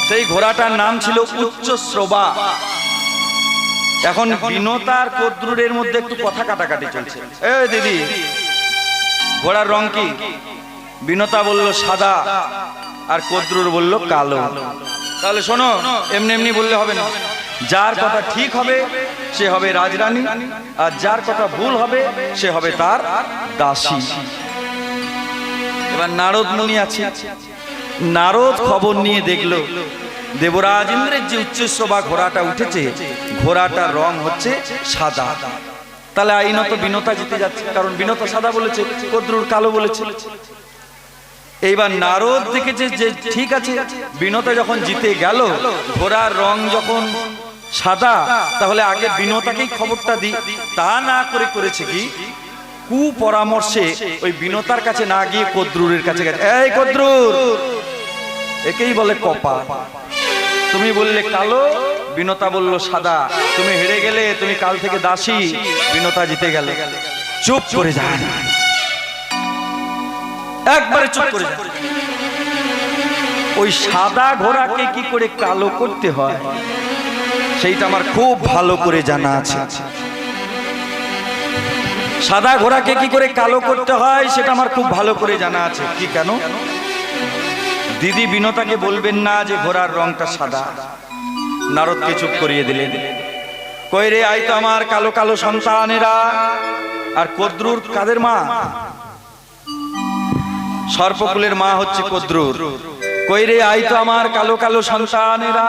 সেই ঘোড়াটার নাম ছিল উচ্চ শ্রবা। এখন বিনতার কদ্রুরের মধ্যে একটু কথা কাটাকাটি চলছে। এ দিদি, ঘোড়ার রং কি? বিনতা বলল সাদা, আর কদ্রুর বলল কালো। তাহলে শোনো, এমনি এমনি বললে হবে না। যার কথা ঠিক হবে সে হবে রাজরানী, আর যার কথা ভুল হবে সে হবে তার দাসী। এবার নারদ মুনি আছে, নারদ খবর নিয়ে দেখলো দেবরাজ ইন্দ্রের যে উচ্চশ্রবা ঘোড়াটা উঠেছে, ঘোড়াটার রং হচ্ছে সাদা। তাহলে আইনত বিনতা জিতে যাচ্ছে, কারণ বিনতা সাদা বলেছে, কদ্রুর কালো বলেছে। এইবার নারদ দেখেছে যে ঠিক আছে, বিনতা যখন জিতে গেল, ঘোড়ার রং যখন সাদা, তাহলে আগে বিনতাকেই খবরটা দিই। তা না করে করেছে কি, কুপরামর্শে ওই বিনতার কাছে না গিয়ে কদ্রুরের কাছে গেছে। এই কদ্রুর, একেই বলে কপা। তুমি বললে কালো, বিনতা বলল সাদা। তুমি হেরে গেলে, তুমি কাল থেকে দাসী, বিনতা জিতে গেলে। চুপ করে যা, একবারে চুপ করে যা। ওই সাদা ঘোড়াকে কি করে কালো করতে হয় সেইটা আমার খুব ভালো করে জানা আছে। সাদা ঘোড়াকে কি করে কালো করতে হয় সেটা আমার খুব ভালো করে জানা আছে। কি কেন? দিদি বিনতাকে বলবেন না যে ঘোড়ার রংটা সাদা। নারদকে চুপ করিয়ে দিলেন। কই রে, আই তো আমার কালো কালো সন্তানেরা। আর কদ্রুর কাদের মা? সর্পকুলের মা হচ্ছে কদ্রুর। কই রে, আই তো আমার কালো কালো সন্তানেরা।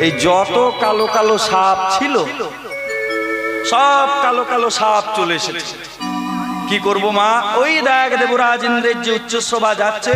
এই যত কালো কালো সাপ ছিল, সব কালো কালো সাপ চলে এসেছে। কি করব মা? ওই দেখ দেবরাজ ইন্দ্রের যে উচ্চশ্রবা যাচ্ছে,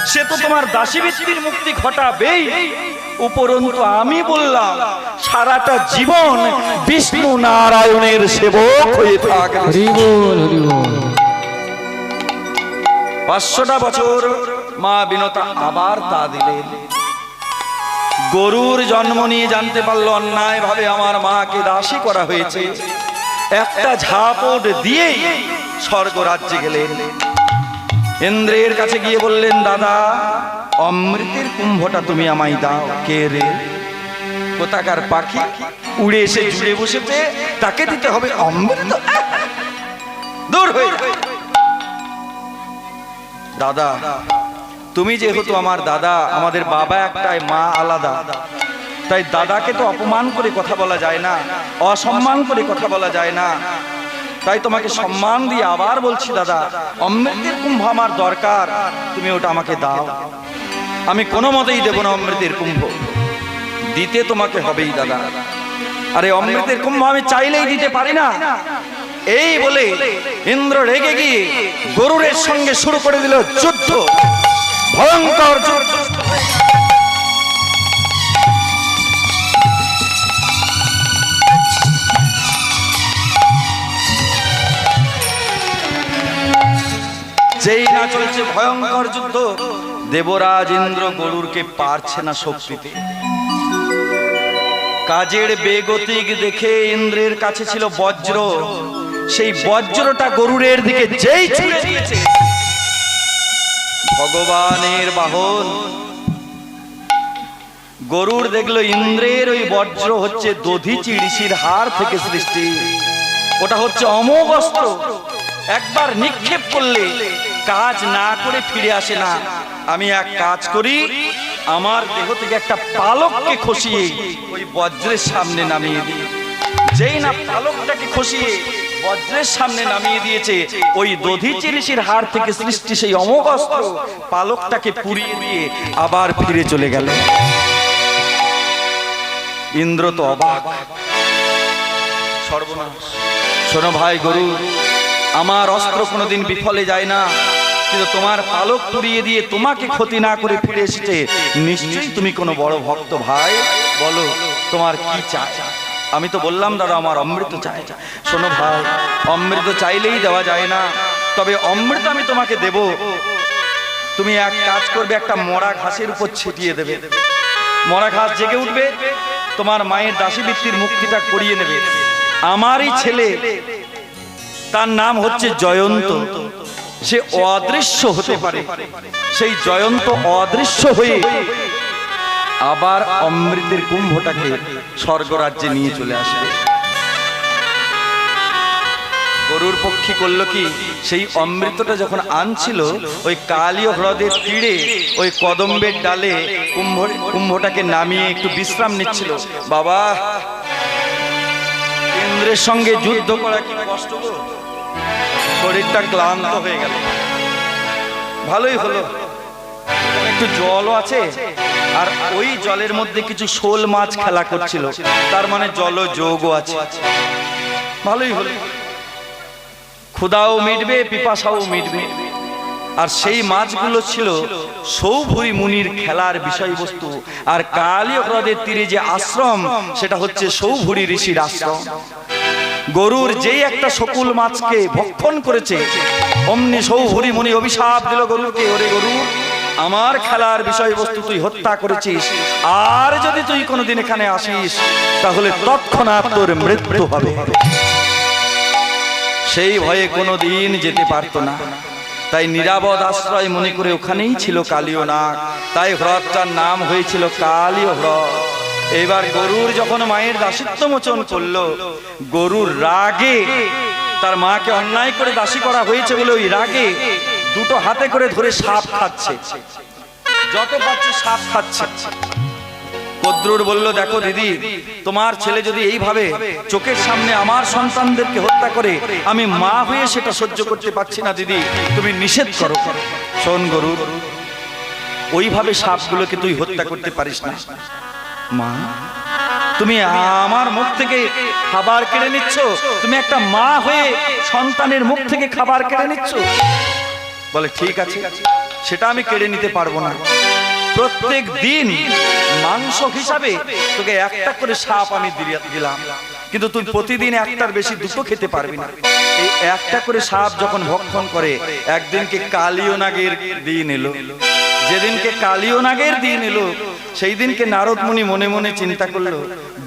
সে তো তোমার দাসীবৃত্তির মুক্তি ঘটাবেই, উপরন্তু আমি বললাম সারাটা জীবন বিষ্ণু নারায়ণের সেবক হয়ে থাকবে। হরি বল, হরি বল। 500টা বছর মা বিনতা আবার তা দিলেন। গরুর জন্ম নিয়ে জানতে পারলো অন্যায় ভাবে আমার মাকে দাসী করা হয়েছে। একটা ঝাপট দিয়েই স্বর্গ রাজ্যে গেলেন। ইন্দ্রের কাছে গিয়ে বললেন, দাদা অমৃতের কুম্ভটা তুমি আমায় দাও। কে রে? কোথাকার পাখি উড়ে এসে জুড়ে বসেছে, তাকে দিতে হবে অমৃত? দূর হয়ে যাও। দাদা তুমি যেহেতু আমার দাদা, আমাদের বাবা একটাই মা আলাদা, তাই দাদাকে তো অপমান করে কথা বলা যায় না, অসম্মান করে কথা বলা যায় না। তাই তোমাকে সম্মান দিয়ে আবার বলছি, দাদা অমৃতের কুম্ভ আমার দরকার, তুমি ওটা আমাকে দাও। আমি কোনো মতেই দেব না অমৃতের কুম্ভ, দিতে তোমাকে হবেই দাদা। আরে অমৃতের কুম্ভ আমি চাইলেই দিতে পারি না। এই বলে ইন্দ্র রেগে গিয়ে গরুরের সঙ্গে শুরু করে দিল যুদ্ধ, ভয়ঙ্কর যুদ্ধ। যেই না চলছে ভয়ঙ্কর যুদ্ধ, দেবরাজ ইন্দ্র গরুরকে পারছে না শক্তিতে। কাজের বেগতিক দেখে ইন্দ্রের কাছে ছিল বজ্র, সেই বজ্রটা গরুরের দিকে যেই ছুঁড়ে দিয়েছে, ভগবানের বাহন গরুর দেখলো ইন্দ্রের ওই বজ্র হচ্ছে দধিচি ঋষির হাড় থেকে সৃষ্টি। ওটা হচ্ছে অমোঘ অস্ত্র, একবার নিক্ষেপ করলে কাজ না করে ফিরে আসে না। আমি এক কাজ করি, আমার দেহ থেকে একটা পালককে খসিয়ে ওই বজ্রের সামনে নামিয়ে দিই। যেই না পালকটাকে খসিয়ে বজ্রের সামনে নামিয়ে দিয়েছে, ওই দধিচি ঋষির হাড় থেকে সৃষ্টি সেই অমোঘ অস্ত্র পালকটাকে পুড়িয়ে দিয়ে আবার ফিরে চলে গেল। ইন্দ্র তো অবাক, সর্বনাশ। শোনো ভাই গরু, আমার অস্ত্র কোনোদিন বিফলে যায় না, কিন্তু তোমার পালক পুড়িয়ে দিয়ে তোমাকে ক্ষতি না করে ফিরে এসেছে, নিশ্চয়ই তুমি কোনো বড় ভক্ত। ভাই বলো তোমার কি চাই? আমি তো বললাম দাদা আমার অমৃত চাই। শোনো ভাই, অমৃত চাইলেই দেওয়া যায় না, তবে অমৃত আমি তোমাকে দেব। তুমি এক কাজ করবে, একটা মরা ঘাসের উপর ছিটিয়ে দেবে, মরা ঘাস জেগে উঠবে, তোমার মায়ের দাসীবৃত্তির মুক্তিটা করিয়ে নেবে। আমারই ছেলে, তার নাম হচ্ছে জয়ন্ত, সে অদৃশ্য হতে পারে। সেই জয়ন্ত অদৃশ্য হয়ে আবার অমৃতের কুম্ভটাকে স্বর্গরাজ্যে নিয়ে চলে আসবে। গরুর পক্ষী করলো কি, সেই অমৃতটা যখন আনছিল ওই কালীয় হ্রদের তীরে ওই কদম্বের ডালে কুম্ভটাকে নামিয়ে একটু বিশ্রাম নিচ্ছিল। বাবা, ইন্দ্রের সঙ্গে যুদ্ধ করা কি কষ্ট গো, শরীরটা ক্লান্ত হয়ে গেল। ভালোই হলো একটু জলও আছে, আর ওই জলের মধ্যে কিছু শোল মাছ খেলা করছিল, তার মানে জলযোগও আছে। ভালোই হলো, ক্ষুধাও মিটবে, পিপাসাও মিটবে। আর সেই মাছগুলো ছিল সৌভরী মুনির খেলার বিষয়বস্তু। আর কালীয় হ্রদের তীরে যে আশ্রম, সেটা হচ্ছে সৌভরী ঋষির আশ্রম। গরুর যেই একটা শকুল মাছকে ভক্ষণ করেছে, অমনি সৌভরী মুনি অভিশাপ দিল গরুকে, ওরে গরু, আমার খেলার বিষয়বস্তু তুই হত্যা করেছিস, আর যদি তুই কোনোদিন এখানে আসিস তাহলে তৎক্ষণাৎ তোর মৃত্যু হবে। সেই ভয়ে কোনোদিন যেতে পারতো না, তাই নিরাপদ আশ্রয় মনে করে ওখানেই ছিল কালীয় নাগ, তাই হ্রদটার নাম হয়েছিল কালীয় হ্রদ। এবার গরুর যখন মায়ের দাসিত্ব মোচন করলো, গরুর রাগে, তার মাকে অন্যায় করে দাসী করা হয়েছে বলে ওই রাগে দুটো হাতে করে ধরে সাপ খাচ্ছে, যত পাচ্ছে সাপ খাচ্ছে। কদ্রুর বলল, দেখো দিদি, তোমার ছেলে যদি এইভাবে চোখের সামনে আমার সন্তানদেরকে হত্যা করে, আমি মা হয়ে সেটা সহ্য করতে পারছি না দিদি, তুমি নিষেধ করো। শোন গরু, ওইভাবে সাপগুলোকে তুই হত্যা করতে পারিস না। মা, তুমি আমার মুখ থেকে খাবার কেড়ে নিচ্ছ, তুমি একটা মা হয়ে সন্তানের মুখ থেকে খাবার কেড়ে নিচ্ছ। বলে ঠিক আছে, সেটা আমি কেড়ে নিতে পারবো না। প্রত্যেক দিন মাংস হিসাবে তোকে একটা করে সাপ আমি দিলাম, কিন্তু তুই প্রতিদিন একটার বেশি দুটো খেতে পারবি না। এই একটা করে সাপ যখন ভক্ষণ করে, একদিনকে কালীয় নাগের দিন এলো। যেদিনকে কালীয় নাগের দিন এলো, সেই দিনকে নারদ মুনি মনে মনে চিন্তা করলো,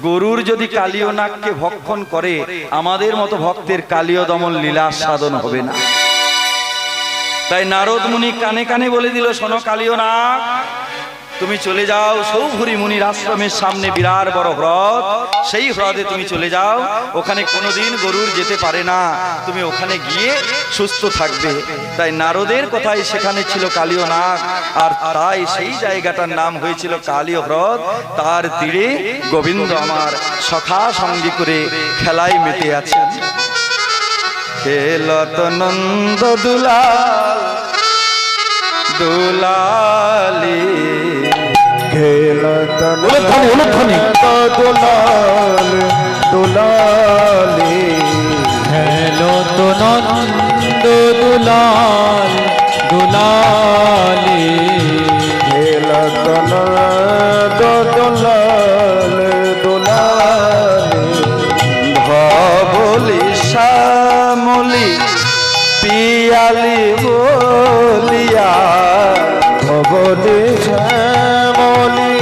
গরুর যদি কালীয় নাগকে ভক্ষণ করে, আমাদের মতো ভক্তের কালীয় দমন লীলা সাধন হবে না। তাই নারদ মুনি কানে কানে বলে দিল, শোনো কালীয় নাগ, তুমি চলে যাও সৌভরি মুনির আশ্রমের সামনে বিরাট বড় হ্রদ, সেই হ্রদে তুমি চলে যাও, ওখানে কোনোদিন গরুর যেতে পারে না, তুমি ওখানে গিয়ে সুস্থ থাকবে। তাই নারদের কথাই সেখানে ছিল কালীয় নাগ, আর তাই সেই জায়গাটার নাম হয়েছিল কালীয় হ্রদ। তার তীরে গোবিন্দ আমার সখা সঙ্গী করে খেলায় মেতে আছেন। খেলত নন্দ দুলাল দুলালি, খেলত দুলাল দুলালি, খেলো তো নন্দ দুলাল দুলালি, খেলত দুলাল দুলালি, ধবলি শ্যামলি পিয়ালি বলিয়া, ভবনে শ্যামলি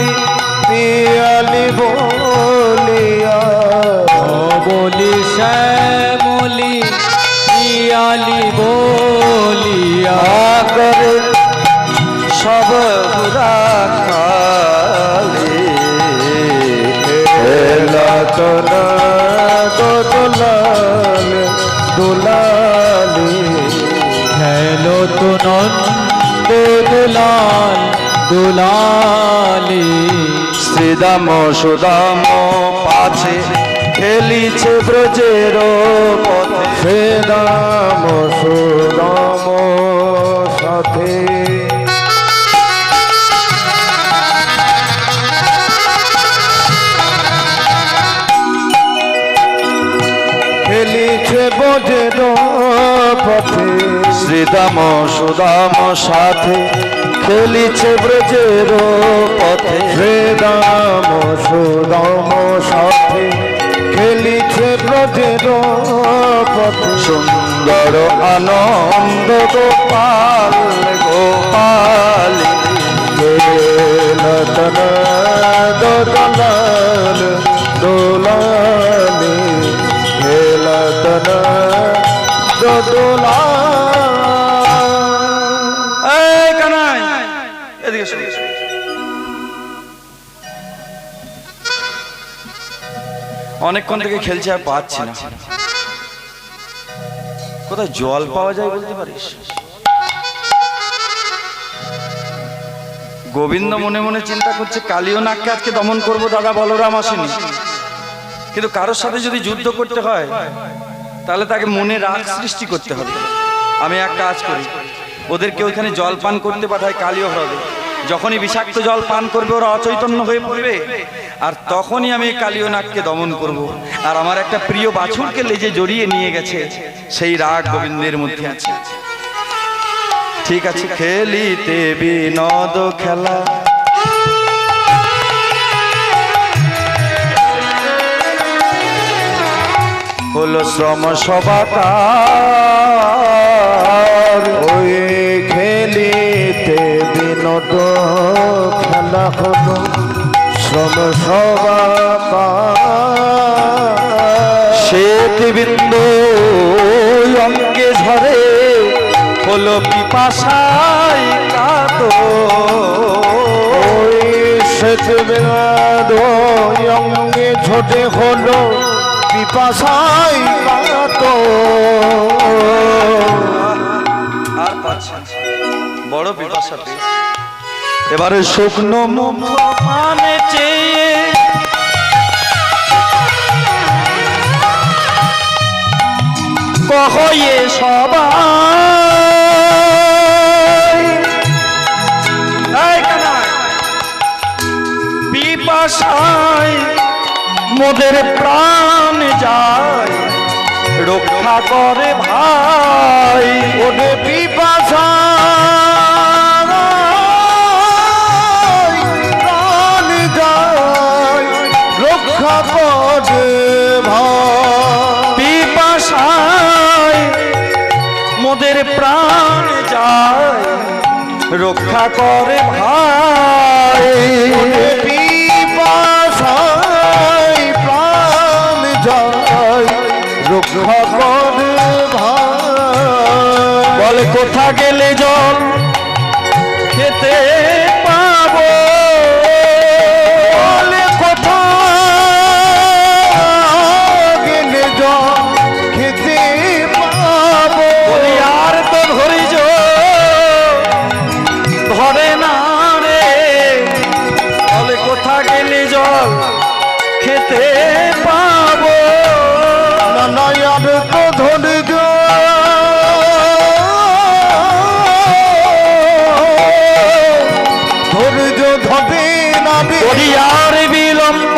পিয়ালি বলিয়া, বলি শ্যামলি পিয়ালি বলিয়া, করে সব রাখালি, খেলত দুলাল দুলালি, খেলো তো নন্দ দুলাল দুলালি, শ্রীদাম সুদাম পাছে খেলিছে ব্রজের পথে, শ্রীদাম সুদাম সাথে, খেলিছে ব্রজের পথে, শ্রীদাম সুদাম সাথে খেলিছে ব্রজের পথে, শ্রীদাম সুদাম সাথে খেলিছে ব্রজের পথে, সুন্দর আনন্দ গোপাল গোপাল, খেলত দুলাল দুলালি, খেলত দুলাল। এই কানাই এদিকে শোন। অনেকক্ষণ থেকে খেলছে, আর পাচ্ছি না। কোথায় জল পাওয়া যায় বলতে পারিস? গোবিন্দ মনে মনে চিন্তা করছে, কালীয় নাগকে আজকে দমন করবো, দাদা বলরাম আসেনি, কিন্তু কারোর সাথে যদি যুদ্ধ করতে হয় তাহলে তাকে মনে রাগ সৃষ্টি করতে হবে। আমি এক কাজ করি, ওদেরকে ওইখানে জল পান করতে পাঠাই কালীয় হ্রদে। যখনই বিষাক্ত জল পান করবে ওরা অচৈতন্য হয়ে পড়বে, আর তখনই আমি কালীয় নাগকে দমন করব। আর আমার একটা প্রিয় বাছুরকে লেজে জড়িয়ে নিয়ে গেছে, সেই রাগ গোবিন্দের মধ্যে আছে। ঠিক আছে, খেলিতে বিনোদ খেলা, হলো শ্রম সবাকার, ওই খেলিতে বিনোদ খেলা হলো শ্রম সবাকার, শ্বেত বিন্দু অঙ্গে ঝরে, হলো পিপাসায় কাতো, ওই শ্বেত বিনোদ অঙ্গে ঝরে হলো পিপাসায় কাতো, আর পাচ্ছে না, বড় পিপাসা পেয়ে। এবারে শুকনো মুখ পানে চেয়ে কহয়ে সবাই, এই কানাই, পিপাসায় মোদের প্রাণ যায়, রক্ষা করে ভাই, ওরে পিপাসায় মোদের প্রাণ যায় রক্ষা করে ভাই। পিপাসায় প্রাণ যায় রক্ষা করে ভাই। বলে কোথা গেলে জল খেতে পাবো, বলে কোথা গেলে জল খেতে পাবো। বলি আর তো ধৈর্য ধরে না রে, বলে কোথা গেলে জল খেতে পাবো। না না আর তো ধৈর্য ধৈর্য ধরে না রে। বলি আর বিলম্ব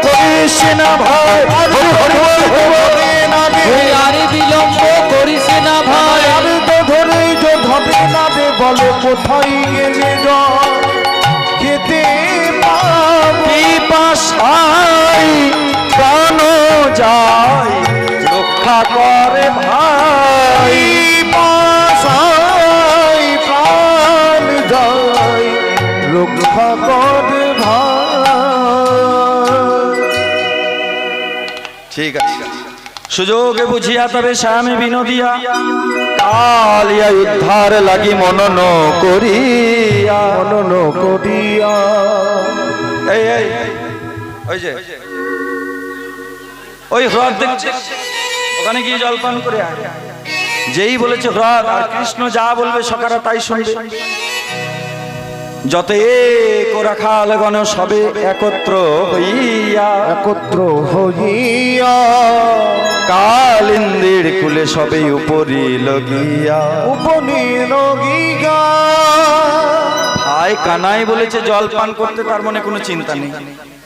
করিস না ভাই, ধরে না রে। ওই আর বিলম্ব করিস না ভাই। আর তো ধৈর্য ধরে না রে, বলে কোথায় গেলে জল খেতে পাবো। পিপাসায় প্রাণ যায় রক্ষা করে ভাই। পিপাসায় প্রাণ যায় রক্ষা করে ভাই। ঠিক আছে, সুযোগে বুঝিয়া তবে স্বামী বিনোদিয়া কালিয়া উদ্ধার লাগি মনন করিয়া। মনন করিয়া এই এই ওই যে ওই হ্রদ দেখছে, ওখানে গিয়ে জলপান করে আয়। যেই বলেছে হ্রদ, আর কৃষ্ণ যা বলবে সকারা তাই শুনবে। যত এক রাখাল গণ সবে একত্র হইয়া, একত্র হইয়া কালিন্দির কুলে সবে উপরি লগিয়া। উপনীল গিয়া ভাই কানাই বলেছে জল পান করতে, তার মনে কোনো চিন্তা নেই।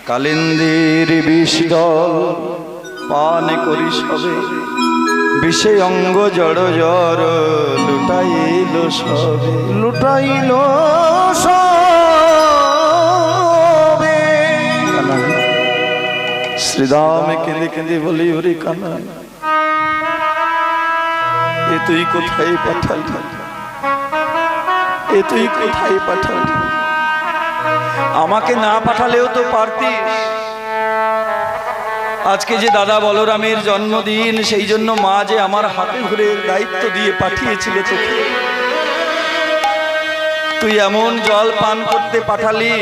কালিন্দির বিষ জল পান করি সবে, বিষে অঙ্গ জড় জড় লুটাইল সবে। লুটাইল সবে। কানাই শ্রীরাম কেঁদে কেঁদে বলি ওরে কানাই, এ তুই কোথায় পাঠালি, এ তুই কোথায় পাঠালি? আমাকে না পাঠালেও তো পারতিস। আজকে যে দাদা বলরামের জন্মদিন, সেই জন্য মা যে আমার হাতে ধরে দায়িত্ব দিয়ে পাঠিয়েছিল তোকে, তুই এমন জল পান করতে পাঠালি,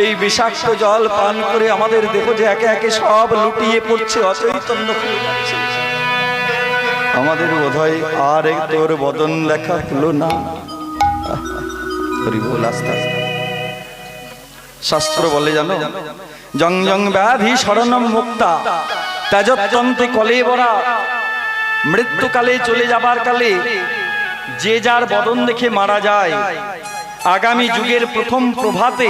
এই বিষাক্ত জল পান করে আমাদের দেহ যে একে একে সব লুটিয়ে পড়ছে, অচৈতন্য হয়ে যাচ্ছে। আমাদের বোধহয় আর তোর বদন লেখা হলো না। বল আস্তে আস্তে। শাস্ত্র বলে জানো, জং জং ব্যাধি শরণম মুক্তা ত্যাজত্যন্তে কলেবরা। মৃত্যুকালে চলে যাবার কালে যে যার বদন দেখে মারা যায়, আগামী যুগের প্রথম প্রভাতে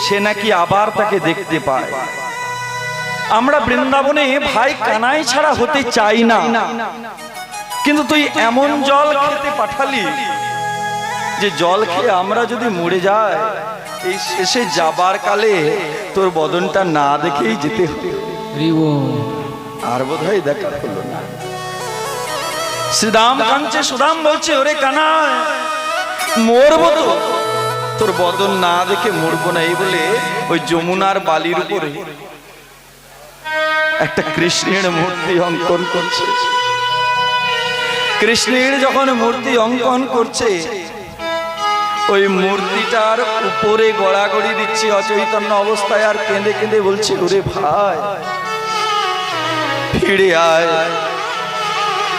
সে নাকি আবার তাকে দেখতে পায়। আমরা বৃন্দাবনে ভাই কানাই ছাড়া হতে চাই না, কিন্তু তুই এমন জল খেতে পাঠালি যে জল খেয়ে আমরা যদি মরে যাই, এই শেষে যাবার কালে তোর বদনটা না দেখেই যেতে হবে। আর বোধহয় দেখা হলো না। শ্রীদাম কাঁদছে, সুদাম বলছে ওরে কানাই মরবো তো, তোর বদন না দেখে মরবো না। এই বলে ওই যমুনার বালির উপরে একটা কৃষ্ণের মূর্তি অঙ্কন করছে। কৃষ্ণের যখন মূর্তি অঙ্কন করছে, ওই মূর্তিটার উপরে গড়াগড়ি দিচ্ছে অচৈতন্য অবস্থায়, আর কেঁদে কেঁদে বলছে ওরে ভাই ফিরে আয়,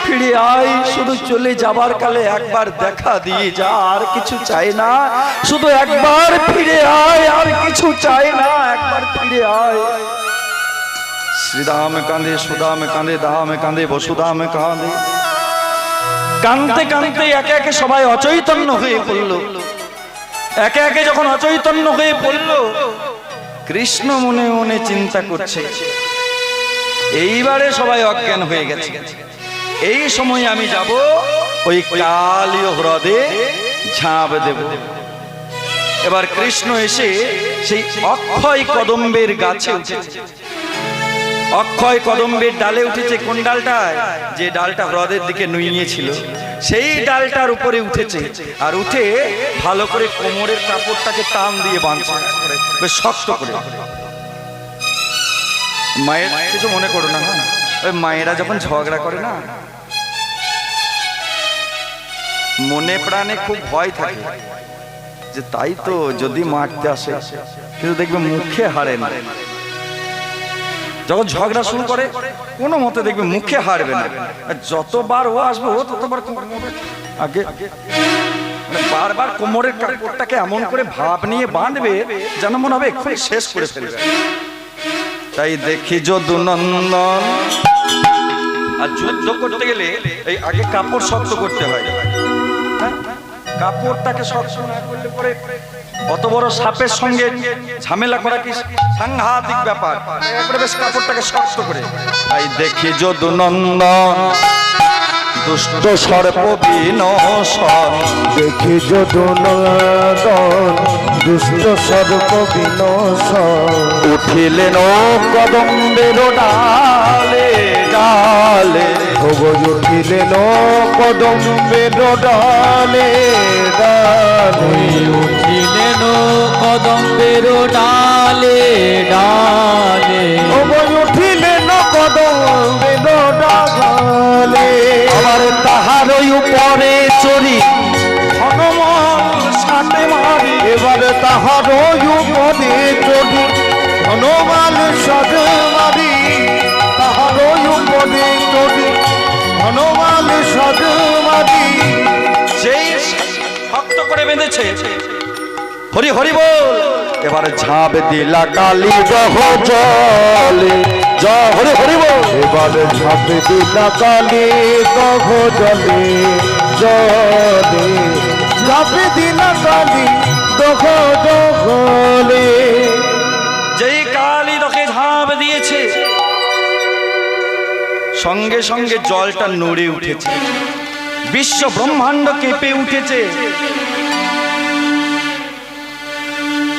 ফিরে আয়, শুধু চলে যাবার কালে একবার দেখা দিয়ে যা, আর কিছু চাই না, শুধু একবার ফিরে আয়, আর কিছু চাই না, একবার ফিরে আয়। শ্রীদাম কাঁদে, সুদাম কাঁদে, দাম কাঁদে, বসুদাম কাঁদে। কাঁদতে কাঁদতে একে একে সবাই অচৈতন্য হয়ে পড়ল। একে একে যখন অচৈতন্য হয়ে পড়ল, কৃষ্ণ মনে মনে চিন্তা করছে এইবারে সবাই অজ্ঞান হয়ে গেছে, এই সময় আমি যাব ওই কালীয় হ্রদে ঝাঁপ দেব। এবার কৃষ্ণ এসে সেই অক্ষয় কদম্বের গাছে উঠেছে। অক্ষয় কদম্বের ডালে উঠেছে। কোন ডালটায়? যে ডালটা হ্রদের দিকে নুইয়েছিল, সেই ডালটার উপরে উঠেছে। আর উঠে ভালো করে কোমরের কাপড়টাকে টান দিয়ে বাঁধছে, বেশ শক্ত করে। মায়ের কিছু মনে করো না, হ্যাঁ, ওই মায়েরা যখন ঝগড়া করে না, মনে প্রাণে খুব ভয় থাকে যে তাই তো যদি মারতে আসে, কিন্তু দেখবে মুখে হারে না। যখন ঝগড়া শুরু করে কোনো মতে দেখবে মুখে হারবে না। যতবার ও আসবে ও ততবার আগে মানে বারবার কোমরের কাপড়টাকে এমন করে ভাব নিয়ে বাঁধবে যেন মনে হবে এক্ষুনি শেষ করে ফেলবে। তাই দেখি যদু নন্দন। আর যুদ্ধ করতে গেলে এই আগে কাপড় শক্ত করতে হয়, হ্যাঁ? কাপড়টাকে শক্ত না করলে পরে অত বড় সাপের সঙ্গে ঝামেলা করা কি সাংঘাতিক ব্যাপার। একবারে বেশ কাপড়টাকে শক্ত করে। তাই দেখি যদু নন্দন দুষ্ট সর্প বিনশন। দেখি যদু নন্দন দুষ্ট সর্প বিনশন। উঠিলেন কদম্বের ডালে ডালে, উঠিলেন কদম্বের ডালে ডালে। উঠিলেন কদম্বের ডালে ডালে। উঠিলেন কদম্বের ডালে। আবার তাহারই উপরে চড়ি হনুমান সাথে মারি। এবার তাহার উপরে চড়ি হনুমান সাথে মারি। তাহার উপরে চড়ি হনুমান সাথে মারি। যেই শক্ত করে বেঁধেছে, হরি হরি বল, এবার ঝাঁপ দিলা কালী দহ জলে। জয় হরি হরি বল। এবার ঝাঁপে দিলা কালী দহ জলে জলে। ঝাঁপে দিলা কালী দহ জলে। যেই কালী দহে ঝাঁপ দিয়েছে, সঙ্গে সঙ্গে জলটা নড়ে উঠেছে, বিশ্ব ব্রহ্মাণ্ড কেঁপে উঠেছে।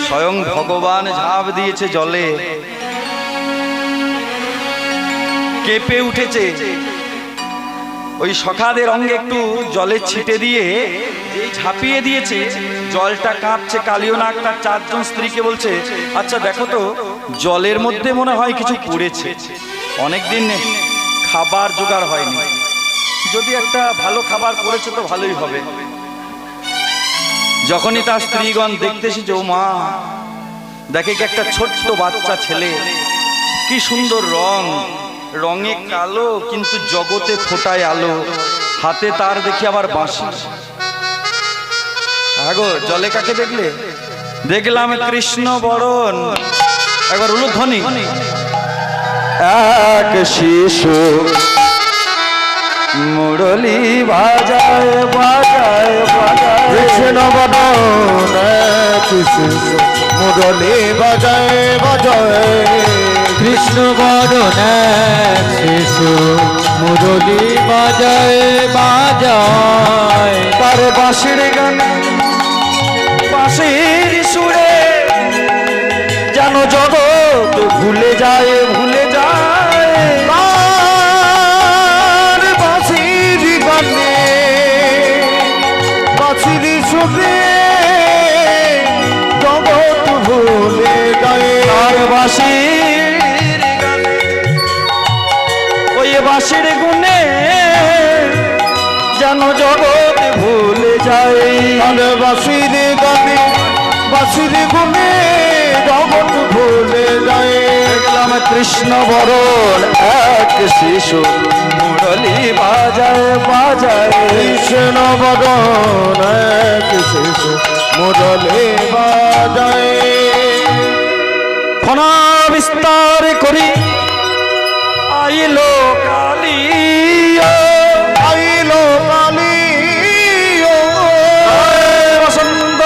স্বয়ং ভগবান ঝাঁপ দিয়েছে জলে, কেঁপে উঠেছে। ওই সখাদের অঙ্গে একটু জলে ছিটে দিয়ে যেই ঝাঁপিয়ে দিয়েছে, জলটা কাঁপছে। কালীনাগ তার চারজন স্ত্রীকে বলছে, আচ্ছা দেখো তো জলের মধ্যে মনে হয় কিছু পড়েছে, অনেকদিন খাবার জোগাড় হয়নি, যদি একটা ভালো খাবার পড়েছে তো ভালোই হবে। যখনই তার স্ত্রীগণ দেখতে এসেছে, ও মা, দেখে কি একটা ছোট্ট বাচ্চা ছেলে, কি সুন্দর রং, রঙে কালো কিন্তু জগতে ফোটায় আলো, হাতে তার দেখি আবার বাঁশি। আগো জলে কাকে দেখলে? দেখলাম কৃষ্ণ বরণ। একবার উলুধ্বনি। এক শিশু মুরলি বাজায় বাজায় বাজায়। কৃষ্ণ বদন কৃষ্ণ মুরলি বাজায় বাজায়। কৃষ্ণ বরণ শিশু মুরলি বাজায় বাজায়। তার বাঁশির গানে বাঁশির সুরে যেন জগৎ ভুলে যায় ভুলে যায়। তার বাঁশির গানে বাঁশির সুরে জগৎ ভুলে যায়। তার বাঁশির গানে, ওই বাঁশির গুণে যেন জগৎ ভুলে যায়। তার বাঁশির গানে বাঁশির গুণে জগৎ ভুলে যায়। দেখলাম কৃষ্ণ বরণ এক শিশু মুরলি বাজায় বাজায়। কৃষ্ণ বদন শিশু মুরলি বাজায়। ফনা বিস্তার করি আইলো কালী, আইলো কালী বসন্ত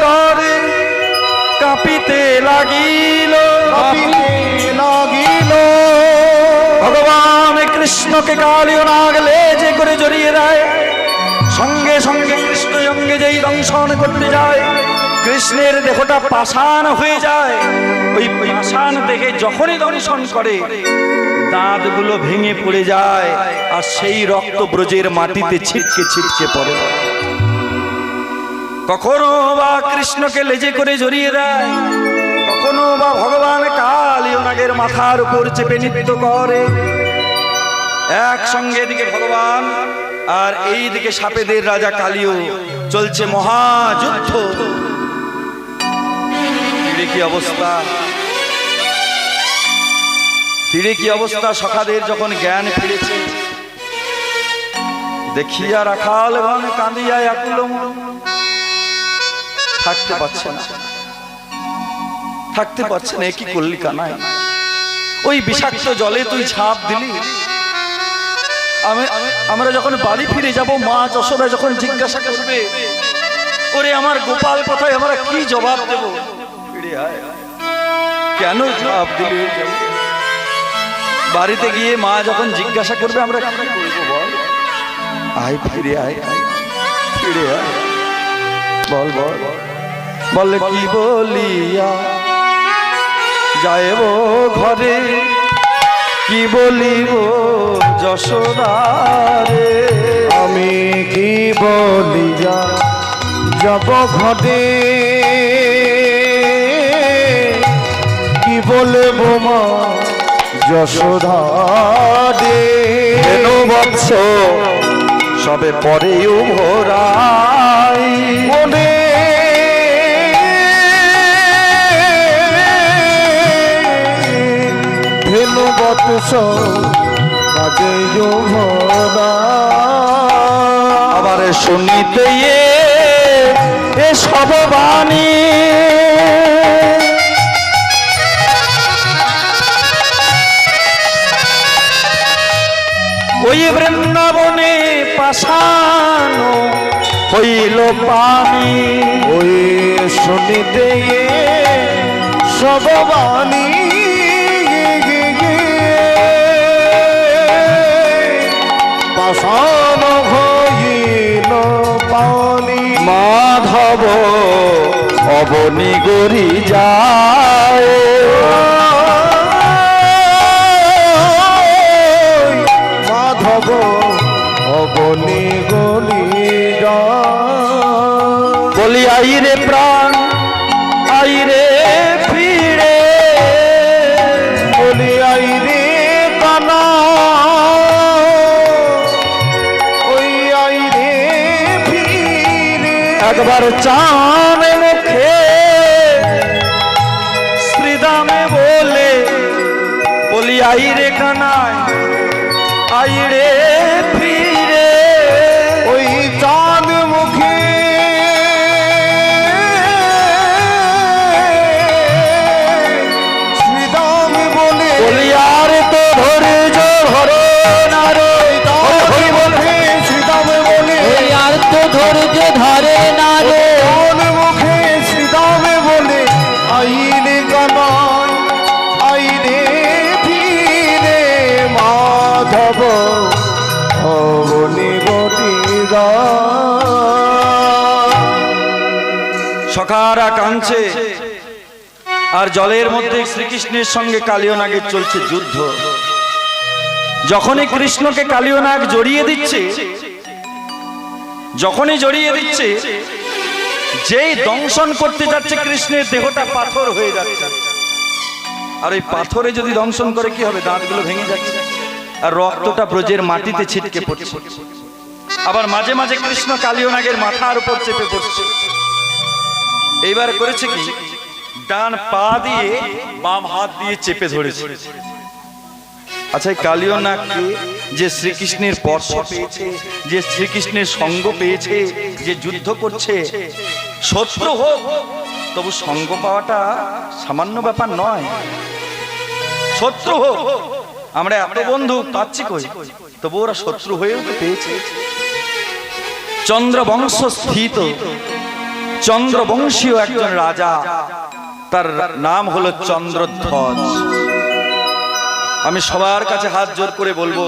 ডরে কাঁপিতে লাগিল। লাগিল। ভগবান কৃষ্ণকে কালীয় নাগ লেজে করে জড়িয়ে দেয়। সঙ্গে সঙ্গে কৃষ্ণ সঙ্গে যেই দংশন করতে যায়, কৃষ্ণের দেহটা পাষাণ হয়ে যায়। ওই পাষাণ দেখে যখনই দংশন করে, দাঁতগুলো ভেঙে পড়ে যায়, আর সেই রক্ত ব্রজের মাটিতে ছিটকে ছিটকে পড়ে। কখনো বা কৃষ্ণকে লেজে করে জড়িয়ে দেয়, কখনো বা ভগবান কালীয় নাগের মাথার উপর চেপে নৃত্য করে। একসঙ্গে এদিকে ভগবান আর এইদিকে সাপেদের রাজা কালীয়, চলছে মহাযুদ্ধ। তীরে কি অবস্থা, তীরে কি অবস্থা! সখাদের যখন জ্ঞান ফিরেছে, দেখিয়া রাখাল গণ কাঁদিয়া আকুল মন, থাকতে পারছে না, থাকতে পারছে না। কি করলি কানাই? ওই বিষাক্ত জলে তুই ঝাঁপ দিলি। আমরা যখন বাড়ি ফিরে যাব, মা যশোদা যখন জিজ্ঞাসা করবে, ওরে আমার গোপাল কোথায়, আমরা কি জবাব দেব? ফিরে আয়, কেন ঝাঁপ দিলি? বাড়িতে গিয়ে মা যখন জিজ্ঞাসা করবে, আমরা কি করবো বল? আয়, ফিরে আয়, ফিরে আয়, বল বল। বলে কি বলিয়া যাইব ঘরে, কি বলিব যশোদারে, আমি কি বলিয়া যাব ঘরে, কি বলবো মা যশোদারে। কেন বৎস সবে পরেও ভোরাই, মনে ধেনু বৎস কাজে ভরা। আবার শুনিতে এ সব বাণী, ওই বৃন্দাবনে পাষাণ হইল পানি। ওই শুনিতে সব বাণী, পাষাণ হইল পানি। মাধব অবনি গরি যায়, মাধব অবনি গলি বলি আইরে প্রাণ, আইরে ফিরে, বলি আইরে কানা, ওই আইরে ফিরে। একবার চান মুখে শ্রীদামে বলে, বলি আইরে কানাই, আইরে ফিরে। ওই চাঁদ মুখে শ্রীদাম বলে, বলি আর তো ধৈর্য ধরো না রে, মুখে শ্রীদাম বলে, আর তো ধৈর্য ধরে না রে। চাঁদ মুখে শ্রীদাম বলে, আইরে কানাই, আইরে ফিরে। মাধব অবনি গটিরা। সখারা কাঁদছে, আর জলের মধ্যে শ্রীকৃষ্ণের সঙ্গে কালীয় নাগের চলছে যুদ্ধ। যখনই কৃষ্ণকে কালীয় নাগ জড়িয়ে দিচ্ছে, যখনই জড়িয়ে দিচ্ছে, যেই দংশন করতে যাচ্ছে, কৃষ্ণের দেহটা পাথর হয়ে যাচ্ছে। আর ওই পাথরে যদি দংশন করে কি হবে? দাঁতগুলো ভেঙে যাচ্ছে, আর রক্তটা ব্রজের মাটিতে ছিটকে পড়ছে। আবার মাঝে মাঝে কৃষ্ণ কালীয় নাগের মাথার উপর চেপে পড়ছে। এইবার করেছে কি, ডান পা দিয়ে বাম হাত দিয়ে চেপে ধরেছে। আচ্ছা, কালীয় নাগকে যে শ্রীকৃষ্ণের স্পর্শ পেয়েছে, যে শ্রীকৃষ্ণের সঙ্গ পেয়েছে, যে যুদ্ধ করছে, শত্রু হোক তবু সঙ্গ পাওয়াটা সামান্য ব্যাপার নয়। শত্রু হোক, আমরা এত বন্ধু পাচ্ছি কই, তবু ওরা শত্রু হয়েও তো পেয়েছে। চন্দ্রবংশ স্থিত চন্দ্রবংশীয় একজন রাজা, তার নাম হলো চন্দ্রধ্বজ। আমি সবার কাছে হাত জোর করে বলবো,